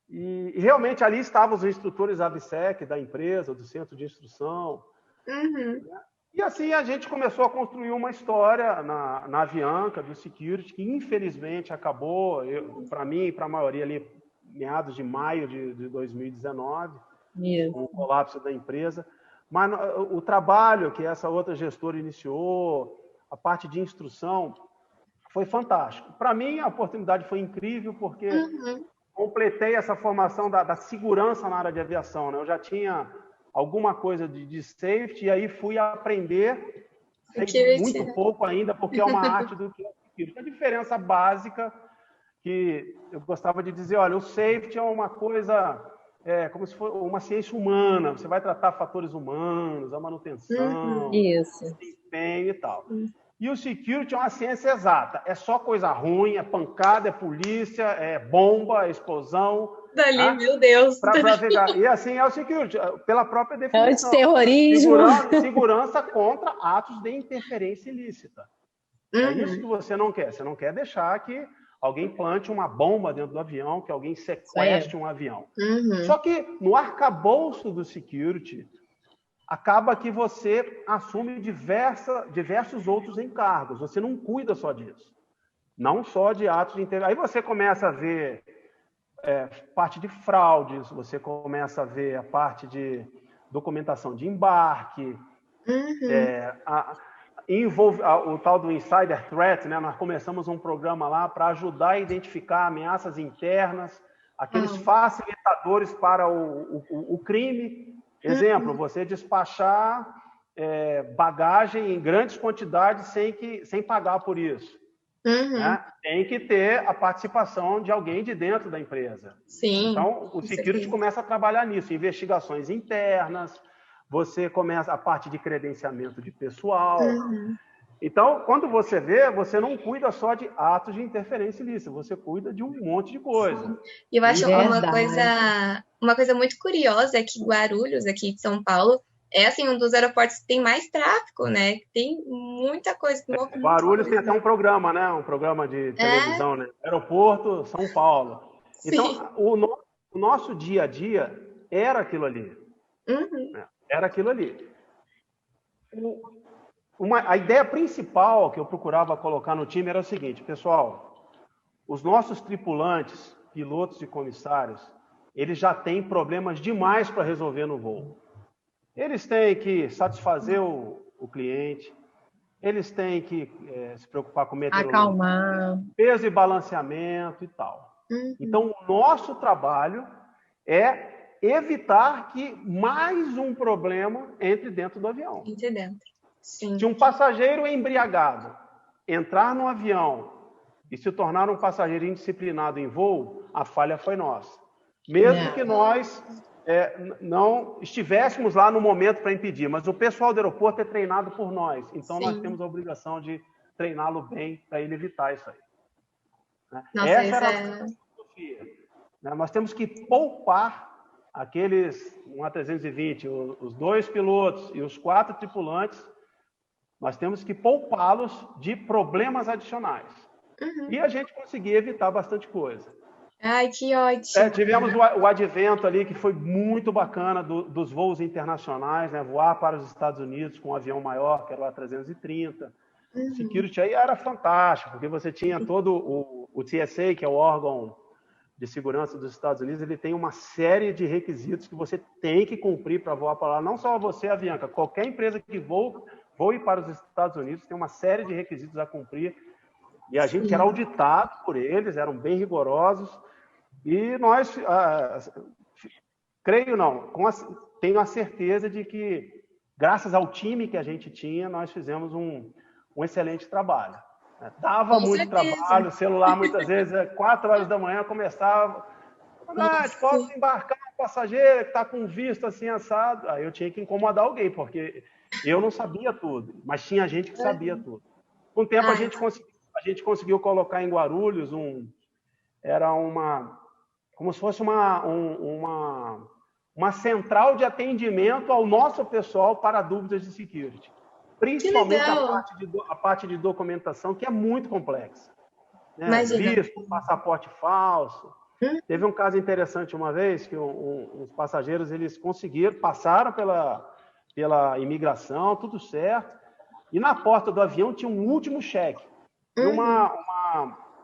E realmente ali estavam os instrutores AVSEC da empresa, do centro de instrução. E assim a gente começou a construir uma história na Avianca, do security, que infelizmente acabou, para mim e para a maioria ali, meados de maio de 2019, com o colapso da empresa. Mas o trabalho que essa outra gestora iniciou, a parte de instrução, foi fantástico. Para mim, a oportunidade foi incrível, porque completei essa formação da segurança na área de aviação, né? Eu já tinha alguma coisa de safety, e aí fui aprender, sei muito pouco ainda, porque é uma arte do que a diferença básica que eu gostava de dizer, olha, o safety é uma coisa, como se fosse uma ciência humana, você vai tratar fatores humanos, a manutenção, desempenho e tal. E o security é uma ciência exata. É só coisa ruim, é pancada, é polícia, é bomba, é explosão. Dali, tá? Meu Deus. E assim é o security, pela própria definição. É o terrorismo. Segurança contra atos de interferência ilícita. É isso que você não quer. Você não quer deixar que alguém plante uma bomba dentro do avião, que alguém sequestre um avião. Só que no arcabouço do security, acaba que você assume diversos outros encargos. Você não cuida só disso. Não só de atos de interesse. Aí você começa a ver parte de fraudes, você começa a ver a parte de documentação de embarque, o tal do Insider Threat, né? Nós começamos um programa lá para ajudar a identificar ameaças internas, aqueles facilitadores para o crime. Exemplo, você despachar bagagem em grandes quantidades sem pagar por isso. Né? Tem que ter a participação de alguém de dentro da empresa. Sim, então, o security começa a trabalhar nisso, investigações internas, você começa a parte de credenciamento de pessoal. Então, quando você vê, você não cuida só de atos de interferência ilícita, você cuida de um monte de coisa. E eu acho uma coisa muito curiosa é que Guarulhos, aqui de São Paulo, é assim, um dos aeroportos que tem mais tráfego, né? Tem muita coisa. Guarulhos tem até um programa, né? Um programa de televisão, né? Aeroporto São Paulo. Sim. Então, o nosso dia a dia era aquilo ali. Era aquilo ali. A ideia principal que eu procurava colocar no time era o seguinte, pessoal, os nossos tripulantes, pilotos e comissários, eles já têm problemas demais para resolver no voo. Eles têm que satisfazer o cliente, eles têm que se preocupar com meteorologia, Acalmar. peso e balanceamento e tal. Então, o nosso trabalho é evitar que mais um problema entre dentro do avião. Entre dentro. Sim. Se um passageiro embriagado entrar no avião e se tornar um passageiro indisciplinado em voo, a falha foi nossa. Mesmo que nós não estivéssemos lá no momento para impedir, mas o pessoal do aeroporto é treinado por nós. Então, nós temos a obrigação de treiná-lo bem para ele evitar isso aí. Nossa, essa era a filosofia. Nós temos que poupar aqueles, um A320, os 2 pilotos e os 4 tripulantes, nós temos que poupá-los de problemas adicionais. E a gente conseguia evitar bastante coisa. Ai, que ótimo. Tivemos o advento ali, que foi muito bacana, dos voos internacionais, né? Voar para os Estados Unidos com um avião maior, que era o A330. O security aí era fantástico, porque você tinha todo o TSA, que é o órgão de segurança dos Estados Unidos, ele tem uma série de requisitos que você tem que cumprir para voar para lá. Não só você, Avianca, qualquer empresa que voe para os Estados Unidos tem uma série de requisitos a cumprir. E a gente era auditado por eles, eram bem rigorosos. E nós, tenho a certeza de que, graças ao time que a gente tinha, nós fizemos um excelente trabalho. Dava muito trabalho, o celular muitas vezes, 4 horas da manhã, começava, posso embarcar um passageiro que está com visto assim assado? Aí eu tinha que incomodar alguém, porque eu não sabia tudo, mas tinha gente que sabia tudo. Com o tempo a gente conseguiu colocar em Guarulhos como se fosse uma central de atendimento ao nosso pessoal para dúvidas de security. Principalmente a parte de documentação, que é muito complexa. Né? Visto, passaporte falso. Teve um caso interessante uma vez, que os passageiros eles passaram pela imigração, tudo certo, e na porta do avião tinha um último cheque. E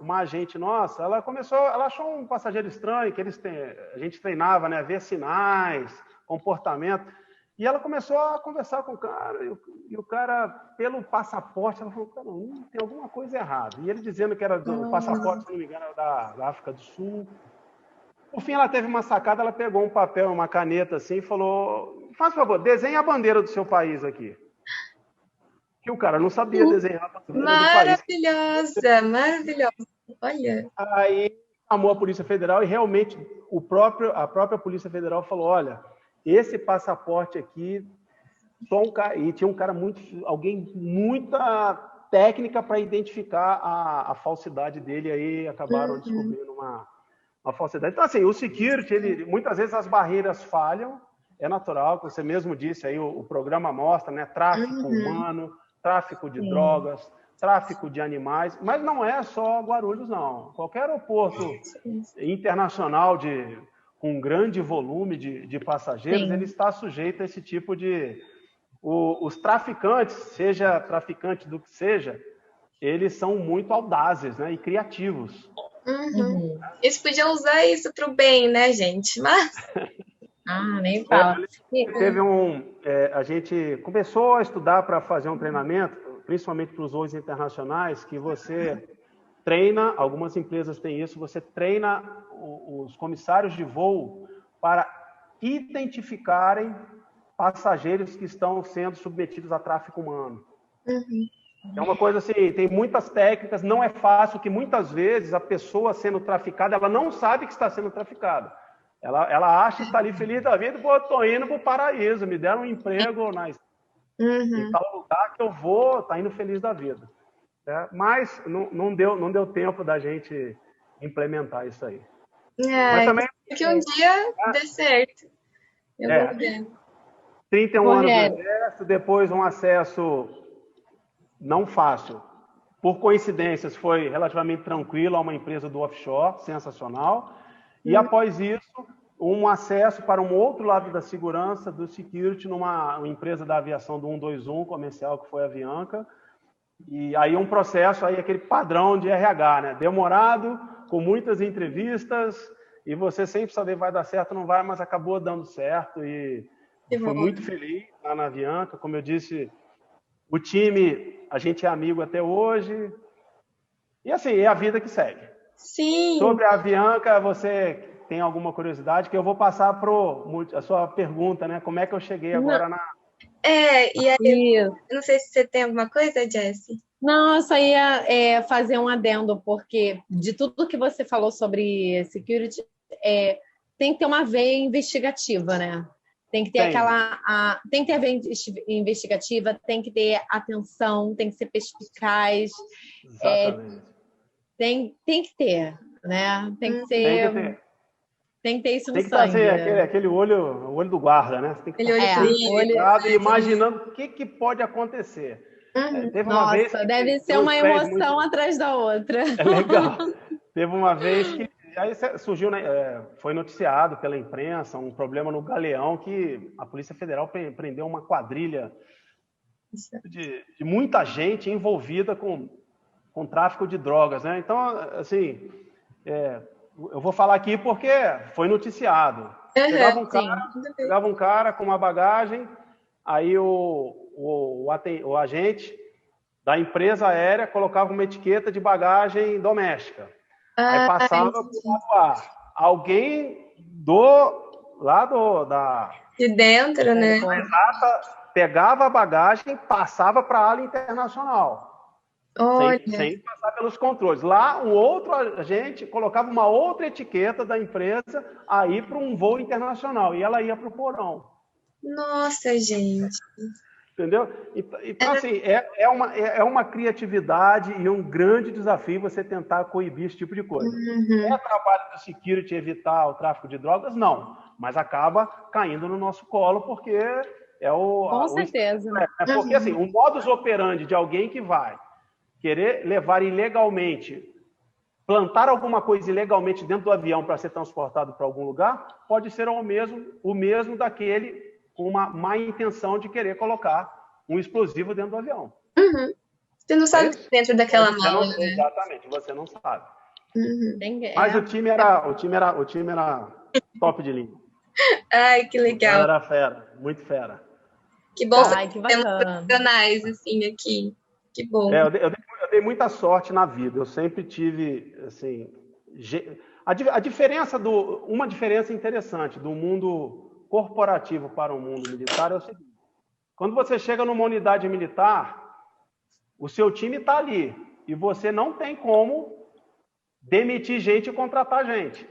uma agente nossa, ela achou um passageiro estranho, que a gente treinava, né, ver sinais, comportamento. E ela começou a conversar com o cara, e o cara, pelo passaporte, ela falou, cara, tem alguma coisa errada. E ele dizendo que era do passaporte, se não me engano, era da África do Sul. Por fim, ela teve uma sacada, ela pegou um papel, uma caneta assim, e falou, faz favor, desenhe a bandeira do seu país aqui. Que o cara não sabia desenhar a bandeira do país. Maravilhosa. Olha. Aí chamou a Polícia Federal e realmente a própria Polícia Federal falou, olha, esse passaporte aqui, e tinha alguém muita técnica para identificar a falsidade dele, aí acabaram descobrindo uma falsidade. Então, assim, o security, muitas vezes as barreiras falham, é natural, que você mesmo disse, aí o programa mostra, né, tráfico humano, tráfico de drogas, tráfico de animais, mas não é só Guarulhos, não. Qualquer aeroporto internacional com grande volume de passageiros, ele está sujeito a esse tipo de... Os traficantes, seja traficante do que seja, eles são muito audazes, né, e criativos. Eles podiam usar isso para o bem, né, gente? Mas... nem fala. A gente começou a estudar para fazer um treinamento, principalmente para os voos internacionais, que você treina, algumas empresas têm isso, você treina os comissários de voo para identificarem passageiros que estão sendo submetidos a tráfico humano. É uma coisa assim, tem muitas técnicas, não é fácil, que muitas vezes a pessoa sendo traficada, ela não sabe que está sendo traficada. Ela acha que está ali feliz da vida, pô, estou indo para o paraíso, me deram um emprego em tal lugar que eu vou, está indo feliz da vida. Mas não deu tempo da gente implementar isso aí. Mas também, que um dia dê certo. Eu vou ver. 31 anos de exército, depois um acesso não fácil. Por coincidências, foi relativamente tranquilo a uma empresa do offshore, sensacional. E após isso, um acesso para um outro lado da segurança, do security, numa empresa da aviação do 121 comercial, que foi a Avianca. E aí um processo, aí aquele padrão de RH, né? Demorado, com muitas entrevistas, e você sempre saber vai dar certo ou não vai, mas acabou dando certo. E Fui muito feliz lá na Avianca. Como eu disse, o time, a gente é amigo até hoje. E assim, é a vida que segue. Sim. Sobre a Avianca, você tem alguma curiosidade? Que eu vou passar para a sua pergunta, né? Como é que eu cheguei agora na... E aí, eu não sei se você tem alguma coisa, Jessie. Não, eu só ia fazer um adendo, porque de tudo que você falou sobre security, tem que ter uma veia investigativa, né? Tem que ter tem que ter a veia investigativa, tem que ter atenção, tem que ser perspicaz. Exatamente. Tem que ter, né? Tem que ser... Tem que ter isso no sangue. Tem que sangue. fazer aquele olho do guarda, né? Você tem que estar imaginando o que pode acontecer. Teve uma vez que deve ser uma emoção atrás da outra. É legal. Teve uma vez que aí surgiu, né, foi noticiado pela imprensa um problema no Galeão que a Polícia Federal prendeu uma quadrilha de muita gente envolvida com tráfico de drogas, né? Então, assim, eu vou falar aqui porque foi noticiado. Pegava um cara com uma bagagem, aí o agente da empresa aérea colocava uma etiqueta de bagagem doméstica. Aí passava para o ar. Alguém de dentro, né? Pegava a bagagem e passava para a ala internacional. Sem passar pelos controles. Lá, um outro agente colocava uma outra etiqueta da empresa aí para um voo internacional. E ela ia para o porão. Nossa, gente. Entendeu? Então, assim, é uma criatividade e um grande desafio você tentar coibir esse tipo de coisa. É trabalho do security evitar o tráfico de drogas? Não. Mas acaba caindo no nosso colo porque Com certeza. Porque, assim, o modus operandi de alguém que vai querer levar ilegalmente, plantar alguma coisa ilegalmente dentro do avião para ser transportado para algum lugar, pode ser o mesmo daquele com uma má intenção de querer colocar um explosivo dentro do avião. Você não sabe dentro daquela mala, né? Exatamente, você não sabe. Mas o time era top de linha. Ai, que legal. Era fera, muito fera. Que bom que temos profissionais assim aqui. Que bom. Eu dei muita sorte na vida. Eu sempre tive, assim, uma diferença interessante do mundo corporativo para o mundo militar é o seguinte: quando você chega numa unidade militar, o seu time está ali e você não tem como demitir gente e contratar gente.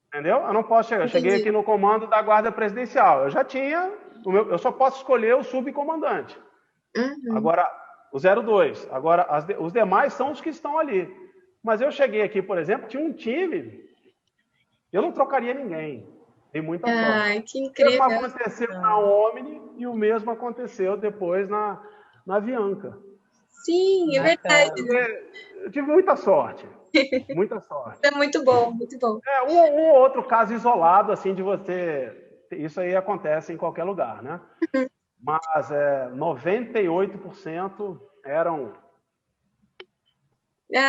Entendeu? Eu não posso chegar. Eu cheguei aqui no comando da Guarda Presidencial. Eu já tinha, eu só posso escolher o subcomandante. Agora, o 02. Agora, os demais são os que estão ali. Mas eu cheguei aqui, por exemplo, tinha um time, eu não trocaria ninguém. Tem muita sorte. Que incrível. O mesmo aconteceu na Omni e o mesmo aconteceu depois na Avianca. Sim, é verdade. Eu tive muita sorte. Muita sorte. É muito bom, muito bom. Um ou outro caso isolado, assim, de você... Isso aí acontece em qualquer lugar, né? Mas 98% eram... Eu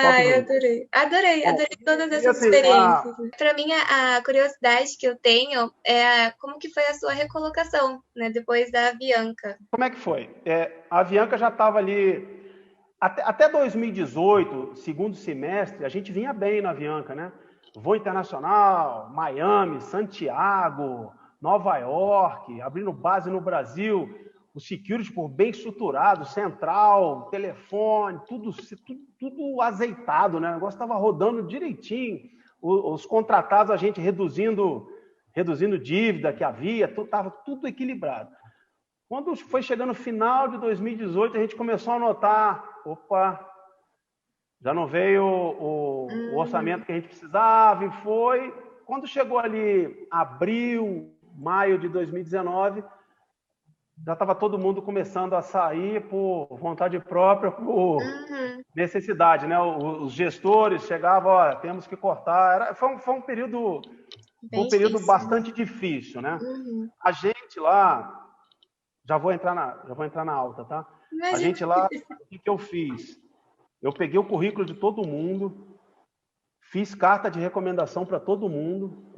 adorei todas essas experiências. Para mim, a curiosidade que eu tenho é como que foi a sua recolocação, né, depois da Avianca. Como é que foi? A Avianca já estava ali... Até 2018, segundo semestre, a gente vinha bem na Avianca, né? Voo internacional, Miami, Santiago, Nova York, abrindo base no Brasil, o security bem estruturado, central, telefone, tudo azeitado, né? O negócio estava rodando direitinho, os contratados, a gente reduzindo dívida que havia, estava tudo equilibrado. Quando foi chegando no final de 2018, a gente começou a notar, já não veio o orçamento que a gente precisava, e foi. Quando chegou ali abril, maio de 2019, já estava todo mundo começando a sair por vontade própria, por necessidade, né? Os gestores chegavam, temos que cortar. Foi um período, bastante difícil, né? A gente lá, já vou entrar na alta, tá? A gente lá, o que eu fiz? Eu peguei o currículo de todo mundo, fiz carta de recomendação para todo mundo.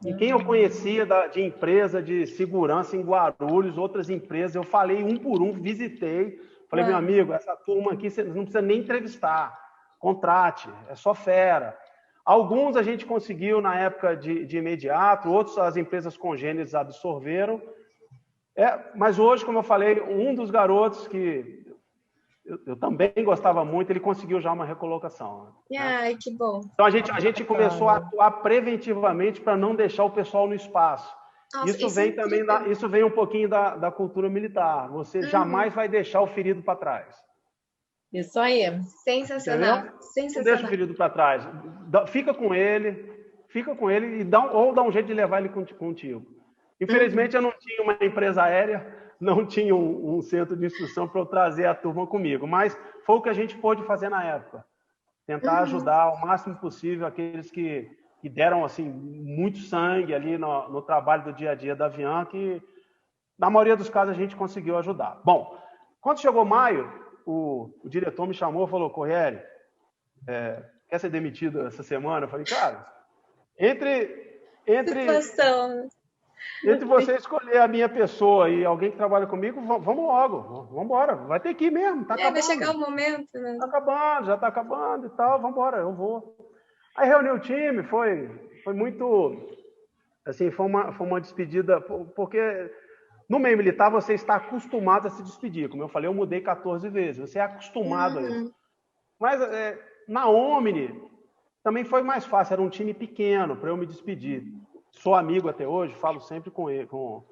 E quem eu conhecia de empresa de segurança em Guarulhos, outras empresas, eu falei um por um, visitei. Falei, meu amigo, essa turma aqui você não precisa nem entrevistar. Contrate, é só fera. Alguns a gente conseguiu na época de imediato, outros as empresas congêneres absorveram. Mas hoje, como eu falei, um dos garotos que eu também gostava muito, ele conseguiu já uma recolocação. Ai, que bom. Então a gente começou a atuar preventivamente para não deixar o pessoal no espaço. Nossa, Isso vem um pouquinho da cultura militar. Você jamais vai deixar o ferido para trás. Isso aí. Sensacional. Entendeu? Sensacional. Não deixa o ferido para trás. Fica com ele e dá um jeito de levar ele contigo. Infelizmente, eu não tinha uma empresa aérea, não tinha um centro de instrução para eu trazer a turma comigo, mas foi o que a gente pôde fazer na época. Tentar ajudar ao máximo possível aqueles que deram assim, muito sangue ali no trabalho do dia a dia da Avianca, que na maioria dos casos a gente conseguiu ajudar. Bom, quando chegou maio, o diretor me chamou e falou, Corriere, quer ser demitido essa semana? Eu falei, cara, entre você escolher a minha pessoa e alguém que trabalha comigo, vamos logo, vamos embora, vai ter que ir mesmo, tá acabando. Vai chegar o momento, né? Tá acabando, já tá acabando e tal, vamos embora, eu vou. Aí reuni o time, foi muito, assim, foi uma despedida, porque no meio militar você está acostumado a se despedir, como eu falei, eu mudei 14 vezes, você é acostumado a isso. Mas na Omni também foi mais fácil, era um time pequeno para eu me despedir. Sou amigo até hoje, falo sempre com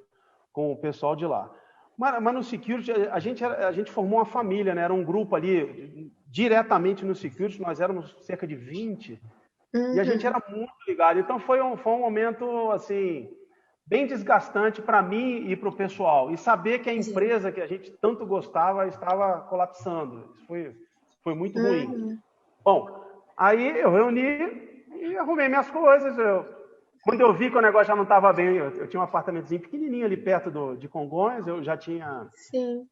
o pessoal de lá. Mas no Security, a gente formou uma família, né? Era um grupo ali, diretamente no Security, nós éramos cerca de 20, e a gente era muito ligado. Então, foi um momento, assim, bem desgastante para mim e para o pessoal. E saber que a empresa que a gente tanto gostava estava colapsando. Isso foi muito ruim. Bom, aí eu reuni e arrumei minhas coisas, quando eu vi que o negócio já não estava bem, eu tinha um apartamentozinho pequenininho ali perto de Congonhas, eu já tinha...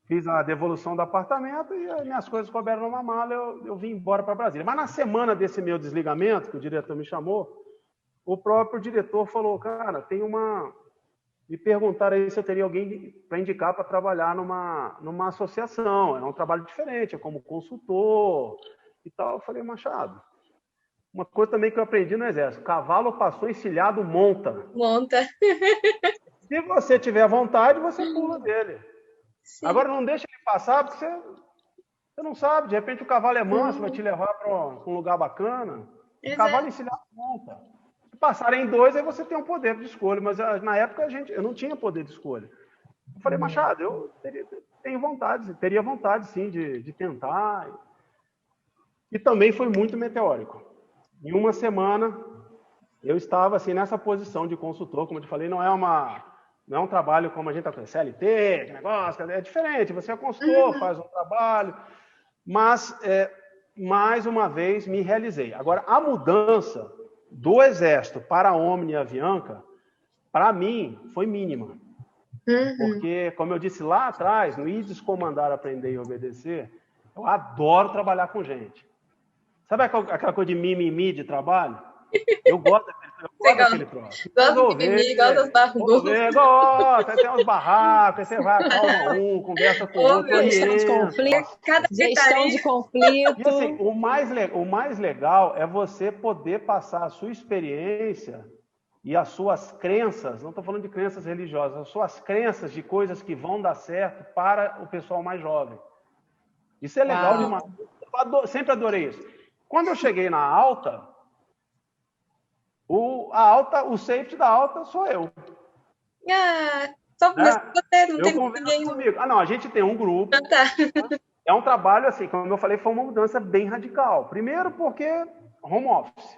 Fiz a devolução do apartamento e as minhas coisas couberam numa mala, eu vim embora para Brasília. Mas na semana desse meu desligamento, que o diretor me chamou, o próprio diretor falou, cara, me perguntaram aí se eu teria alguém para indicar para trabalhar numa associação. É um trabalho diferente, é como consultor e tal. Eu falei, Machado... Uma coisa também que eu aprendi no Exército, cavalo passou encilhado, monta. Se você tiver vontade, você pula dele. Sim. Agora não deixa ele passar, porque você não sabe, de repente o cavalo é manso, vai te levar para um lugar bacana. O cavalo encilhado monta. Se passarem dois, aí você tem um poder de escolha, mas na época eu não tinha poder de escolha. Eu falei, Machado, eu teria vontade sim de tentar. E também foi muito meteórico. Em uma semana, eu estava assim, nessa posição de consultor, como eu te falei, não é um trabalho como a gente está com CLT, que negócio, é diferente, você é consultor, faz um trabalho, mas, mais uma vez, me realizei. Agora, a mudança do Exército para a Omni e a Avianca, para mim, foi mínima. Porque, como eu disse lá atrás, no IDES Comandar, Aprender e Obedecer, eu adoro trabalhar com gente. Sabe aquela coisa de mimimi de trabalho? Eu gosto daquele troço. Gosta de mimimi, gosta das barrigudas. Gosta, tem uns barracos, aí você vai, acalma conversa com o outro. Gestão de conflito. Gestão de conflito. E assim, o mais legal é você poder passar a sua experiência e as suas crenças, não estou falando de crenças religiosas, as suas crenças de coisas que vão dar certo para o pessoal mais jovem. Isso é legal demais. Sempre adorei isso. Quando eu cheguei na alta, o safety da alta sou eu. Só você, não tem ninguém comigo. Não, a gente tem um grupo. É um trabalho, assim, como eu falei, foi uma mudança bem radical. Primeiro porque home office.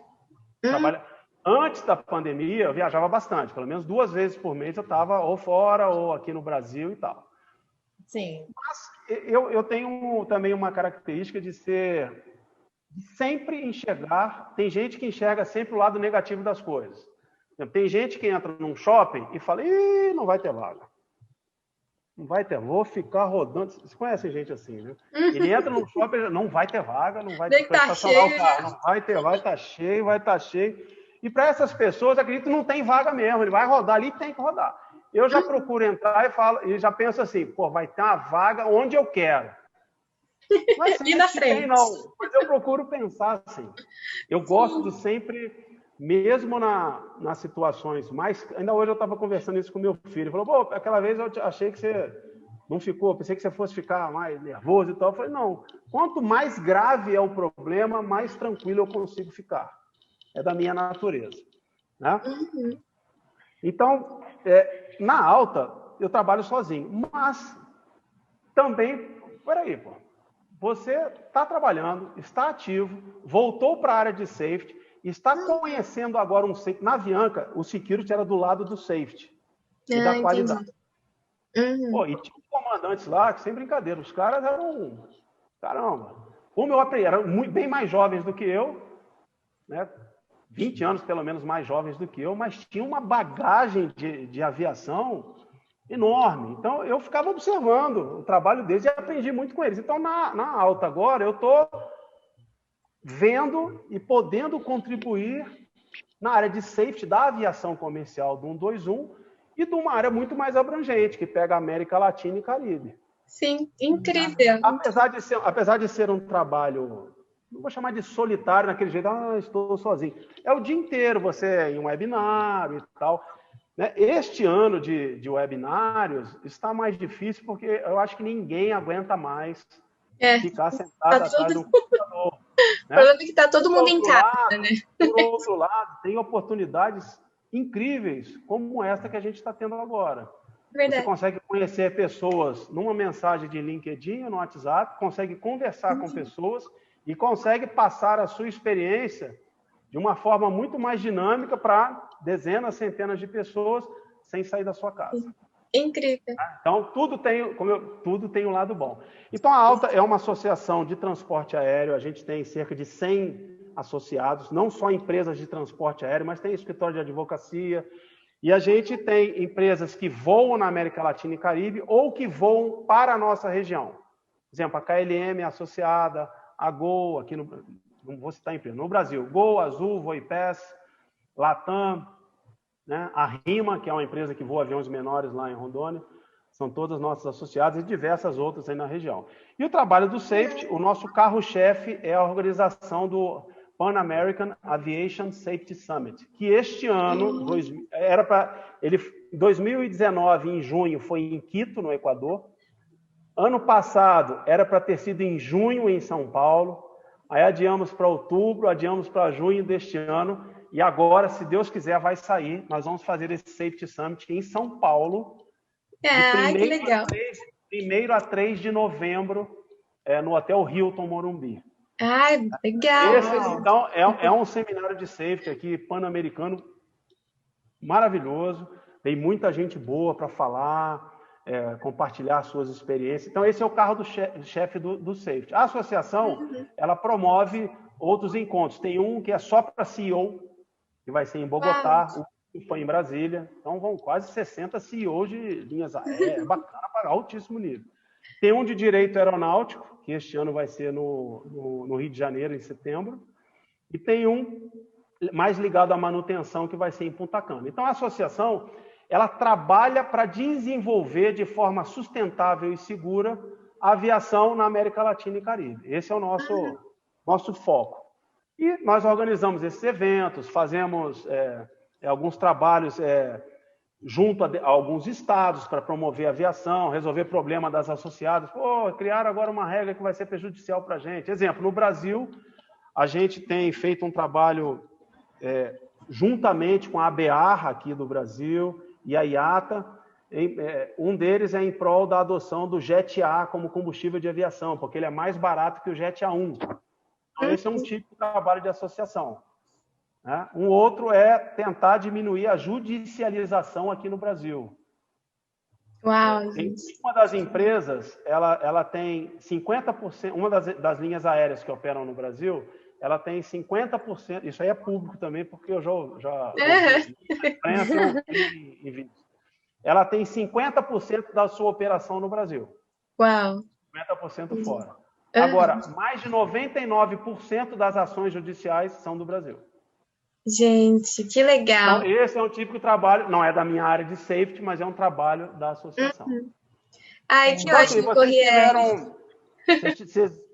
Antes da pandemia, eu viajava bastante. Pelo menos 2 vezes por mês eu estava ou fora ou aqui no Brasil e tal. Sim. Mas eu tenho também uma característica de sempre enxergar, tem gente que enxerga sempre o lado negativo das coisas. Tem gente que entra num shopping e fala, não vai ter vaga. Não vai ter, vou ficar rodando. Vocês conhecem gente assim, né? Ele entra no shopping, não vai ter vaga, não vai ter estacionar o carro, não vai ter, vai estar cheio, vai estar cheio. E para essas pessoas, acredito que não tem vaga mesmo, ele vai rodar ali, tem que rodar. Eu já procuro entrar e falo, e já penso assim, pô, vai ter uma vaga onde eu quero. Não é e na frente. Tem, não, mas eu procuro pensar assim. Eu gosto de sempre, mesmo nas situações mais... Ainda hoje eu estava conversando isso com meu filho. Ele falou, pô, aquela vez eu achei que você não ficou, pensei que você fosse ficar mais nervoso e tal. Eu falei, não, quanto mais grave é o problema, mais tranquilo eu consigo ficar. É da minha natureza. Né? Então, na alta, eu trabalho sozinho, mas também, peraí, pô, você está trabalhando, está ativo, voltou para a área de safety, está conhecendo agora um safety. Na Avianca, o security era do lado do safety e da qualidade. Pô, e tinha comandantes lá, que sem brincadeira, os caras eram, caramba, como eu aprendi, eram bem mais jovens do que eu, né? 20 anos pelo menos mais jovens do que eu, mas tinha uma bagagem de aviação enorme. Então, eu ficava observando o trabalho deles e aprendi muito com eles. Então, na alta agora, eu estou vendo e podendo contribuir na área de safety da aviação comercial do 121 e de uma área muito mais abrangente, que pega a América Latina e Caribe. Sim, incrível. Apesar de ser um trabalho, não vou chamar de solitário naquele jeito, estou sozinho. É o dia inteiro, você em um webinário e tal. Este ano de webinários está mais difícil porque eu acho que ninguém aguenta mais ficar sentado atrás do computador. O problema é que está todo mundo em casa, né? Por outro lado, tem oportunidades incríveis como essa que a gente está tendo agora. Verdade. Você consegue conhecer pessoas numa mensagem de LinkedIn ou no WhatsApp, consegue conversar com pessoas e consegue passar a sua experiência de uma forma muito mais dinâmica para dezenas, centenas de pessoas sem sair da sua casa. Incrível. Então, tudo tem um lado bom. Então, a Alta é uma associação de transporte aéreo, a gente tem cerca de 100 associados, não só empresas de transporte aéreo, mas tem escritório de advocacia, e a gente tem empresas que voam na América Latina e Caribe ou que voam para a nossa região. Por exemplo, a KLM é associada, a Gol, aqui não vou citar empresa, no Brasil, Gol, Azul, Voipass, Latam, né? A Rima, que é uma empresa que voa aviões menores lá em Rondônia, são todas nossas associadas e diversas outras aí na região. E o trabalho do Safety, o nosso carro-chefe é a organização do Pan American Aviation Safety Summit, que este ano, 2019, em junho, foi em Quito, no Equador. Ano passado, era para ter sido em junho, em São Paulo. Aí adiamos para outubro, adiamos para junho deste ano. E agora, se Deus quiser, vai sair. Nós vamos fazer esse Safety Summit em São Paulo. Que legal. 1º a 3 de novembro, no Hotel Hilton Morumbi. Legal. Esse, então, é um seminário de safety aqui, pan-americano, maravilhoso. Tem muita gente boa para falar, compartilhar suas experiências. Então, esse é o carro do chefe do safety. A associação, ela promove outros encontros. Tem um que é só para CEO, que vai ser em Bogotá, o foi em Brasília. Então, vão quase 60 CEOs de linhas aéreas. É bacana para altíssimo nível. Tem um de direito aeronáutico, que este ano vai ser no Rio de Janeiro, em setembro. E tem um mais ligado à manutenção, que vai ser em Punta Cana. Então, a associação, ela trabalha para desenvolver de forma sustentável e segura a aviação na América Latina e Caribe. Esse é o nosso foco. E nós organizamos esses eventos, fazemos alguns trabalhos junto a alguns estados para promover a aviação, resolver problema das associadas. Criaram agora uma regra que vai ser prejudicial para a gente. Exemplo, no Brasil, a gente tem feito um trabalho juntamente com a ABAR aqui do Brasil e a IATA. Um deles é em prol da adoção do Jet A como combustível de aviação, porque ele é mais barato que o Jet A1. Então, esse é um tipo de trabalho de associação. Né? Um outro é tentar diminuir a judicialização aqui no Brasil. Uau, gente. Uma das empresas, ela tem 50%, uma das linhas aéreas que operam no Brasil, ela tem 50%, isso aí é público também, porque eu já ela tem 50% da sua operação no Brasil. Uau! 50% fora. Agora, mais de 99% das ações judiciais são do Brasil. Gente, que legal! Então, esse é um típico trabalho, não é da minha área de safety, mas é um trabalho da associação. Ai, que Então, ótimo, vocês Corriere! tiveram,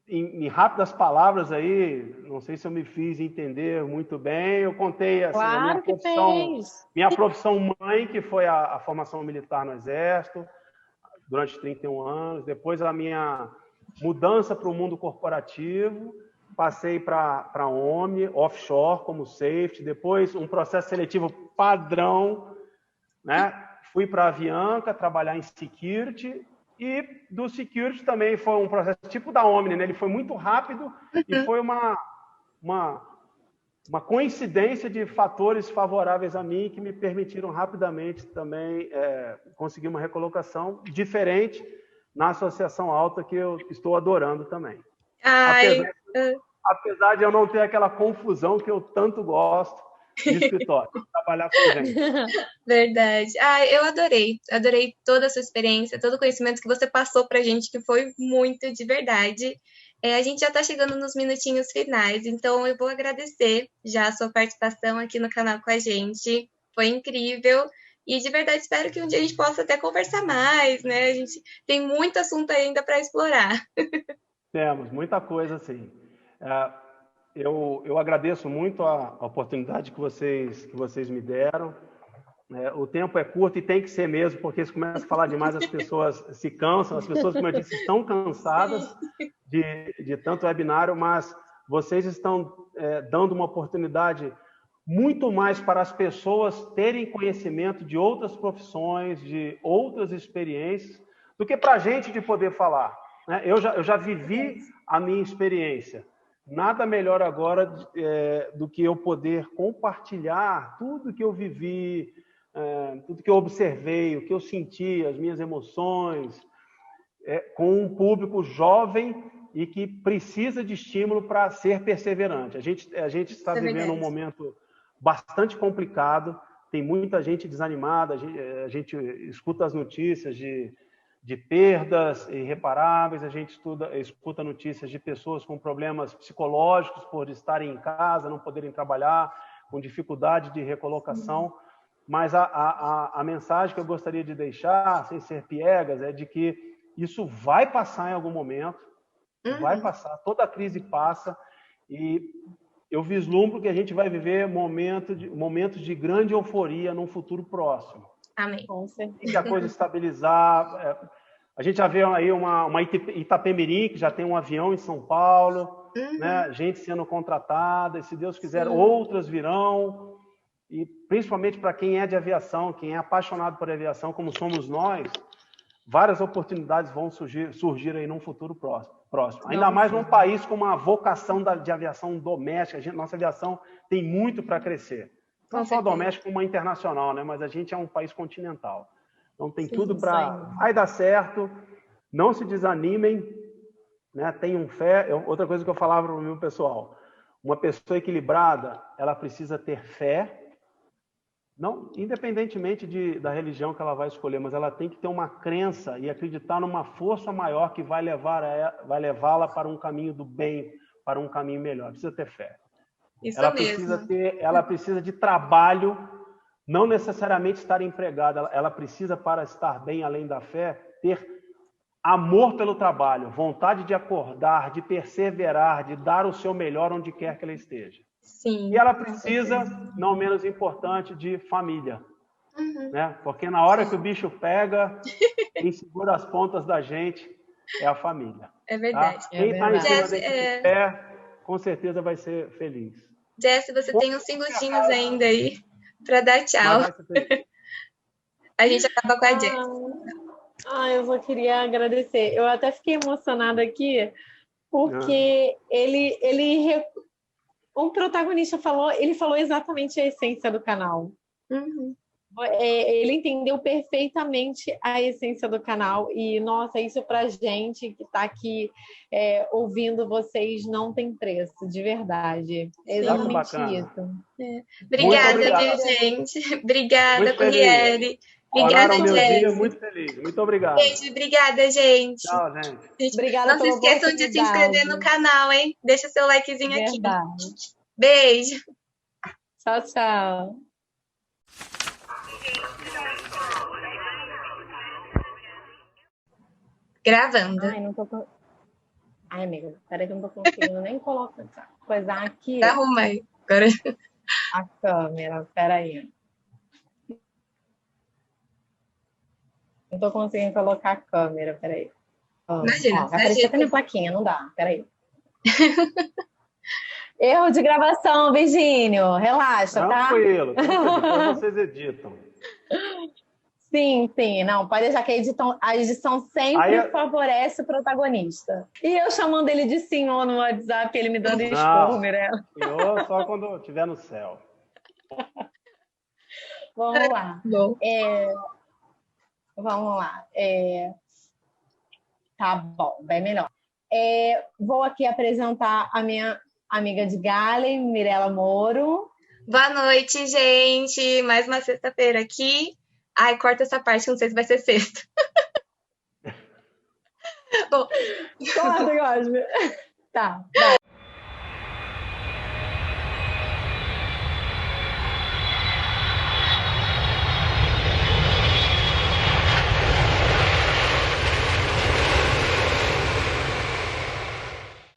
em rápidas palavras aí, não sei se eu me fiz entender muito bem, eu contei assim, Claro que minha profissão mãe, que foi a formação militar no Exército, durante 31 anos, depois a minha mudança para o mundo corporativo, passei para a OMNI, offshore, como safety, depois um processo seletivo padrão, né? Fui para a Avianca trabalhar em security, e do security também foi um processo tipo da OMNI, né? Ele foi muito rápido e foi uma coincidência de fatores favoráveis a mim que me permitiram rapidamente também conseguir uma recolocação diferente na Associação Alta, que eu estou adorando também. Apesar de eu não ter aquela confusão que eu tanto gosto de escritório, trabalhar com gente. Verdade. Eu adorei toda a sua experiência, todo o conhecimento que você passou para a gente, que foi muito de verdade. A gente já está chegando nos minutinhos finais, então eu vou agradecer já a sua participação aqui no canal com a gente. Foi incrível e de verdade espero que um dia a gente possa até conversar mais, né? A gente tem muito assunto ainda para explorar. Temos muita coisa, sim. Eu agradeço muito a oportunidade que vocês me deram. O tempo é curto e tem que ser mesmo, porque se começa a falar demais, as pessoas se cansam. As pessoas, como eu disse, estão cansadas de tanto webinário, mas vocês estão dando uma oportunidade muito mais para as pessoas terem conhecimento de outras profissões, de outras experiências, do que para a gente de poder falar. Eu já vivi a minha experiência. Nada melhor agora do que eu poder compartilhar tudo que eu vivi, tudo que eu observei, o que eu senti, as minhas emoções, com um público jovem e que precisa de estímulo para ser perseverante. A gente está vivendo um momento bastante complicado, tem muita gente desanimada, a gente escuta as notícias de perdas irreparáveis, a gente escuta notícias de pessoas com problemas psicológicos por estarem em casa, não poderem trabalhar, com dificuldade de recolocação. Mas a mensagem que eu gostaria de deixar, sem ser piegas, é de que isso vai passar em algum momento, vai passar, toda crise passa, e eu vislumbro que a gente vai viver momentos de grande euforia num futuro próximo. Amém. E a coisa estabilizar. A gente já vê aí uma Itapemirim, que já tem um avião em São Paulo, né? Gente sendo contratada, e se Deus quiser, outras virão. E principalmente para quem é de aviação, quem é apaixonado por aviação, como somos nós, várias oportunidades vão surgir aí num futuro próximo. Ainda mais num país com uma vocação de aviação doméstica. Nossa aviação tem muito para crescer. Não só doméstica, como internacional, né? Mas a gente é um país continental. Então tem tudo para... Vai dar certo, não se desanimem, né? Tenham fé. Outra coisa que eu falava para o meu pessoal, uma pessoa equilibrada, ela precisa ter fé, não, independentemente da religião que ela vai escolher, mas ela tem que ter uma crença e acreditar numa força maior que vai levá-la para um caminho do bem, para um caminho melhor. Precisa ter fé. Ela precisa de trabalho, não necessariamente estar empregada. Ela precisa, para estar bem além da fé, ter amor pelo trabalho, vontade de acordar, de perseverar, de dar o seu melhor onde quer que ela esteja. Sim, e ela precisa, não menos importante, de família. Né? Porque na hora que o bicho pega, quem segura as pontas da gente é a família. É verdade. Tá? Quem está em cima desse pé, com certeza vai ser feliz. Jess, você tem uns segundinhos ainda aí para dar tchau. A gente acaba com a Jess. Eu só queria agradecer. Eu até fiquei emocionada aqui, porque um protagonista ele falou exatamente a essência do canal. Ele entendeu perfeitamente a essência do canal e, nossa, isso pra gente que está aqui ouvindo vocês não tem preço, de verdade. É exatamente isso. Obrigada, viu, gente? Obrigada, Corriere. Obrigada, Tornaram o meu dia Jess. muito feliz. Muito obrigado. Beijo, obrigada, gente. Tchau, gente. Obrigada Não se pela esqueçam de se inscrever no oportunidade. canal, hein? Deixa seu likezinho aqui. Verdade. Beijo. Tchau, tchau. Gravando. Ai, não tô. Ai, amiga, peraí que eu não tô conseguindo nem colocar coisar aqui Arruma aí. Agora. a câmera. Peraí. Não tô conseguindo colocar a câmera, peraí. Imagina, Ó, vai aparecer até minha plaquinha, não dá, peraí. Erro de gravação, Virgínio. Relaxa, tá? Tranquilo. Depois vocês editam. Sim, sim, não, pode deixar que a edição sempre Aí- favorece o protagonista. E eu chamando ele de senhor no WhatsApp, ele me dando Não. esporro, Mirella. Eu só quando estiver no céu. Vamos lá. Bom. Vamos lá. Tá bom, bem melhor. Vou aqui apresentar a minha amiga de Gale, Mirella Moro. Boa noite, gente. Mais uma sexta-feira aqui. Ai, corta essa parte, não sei se vai ser sexta. Bom, Corta, Cosme. Tá, vai.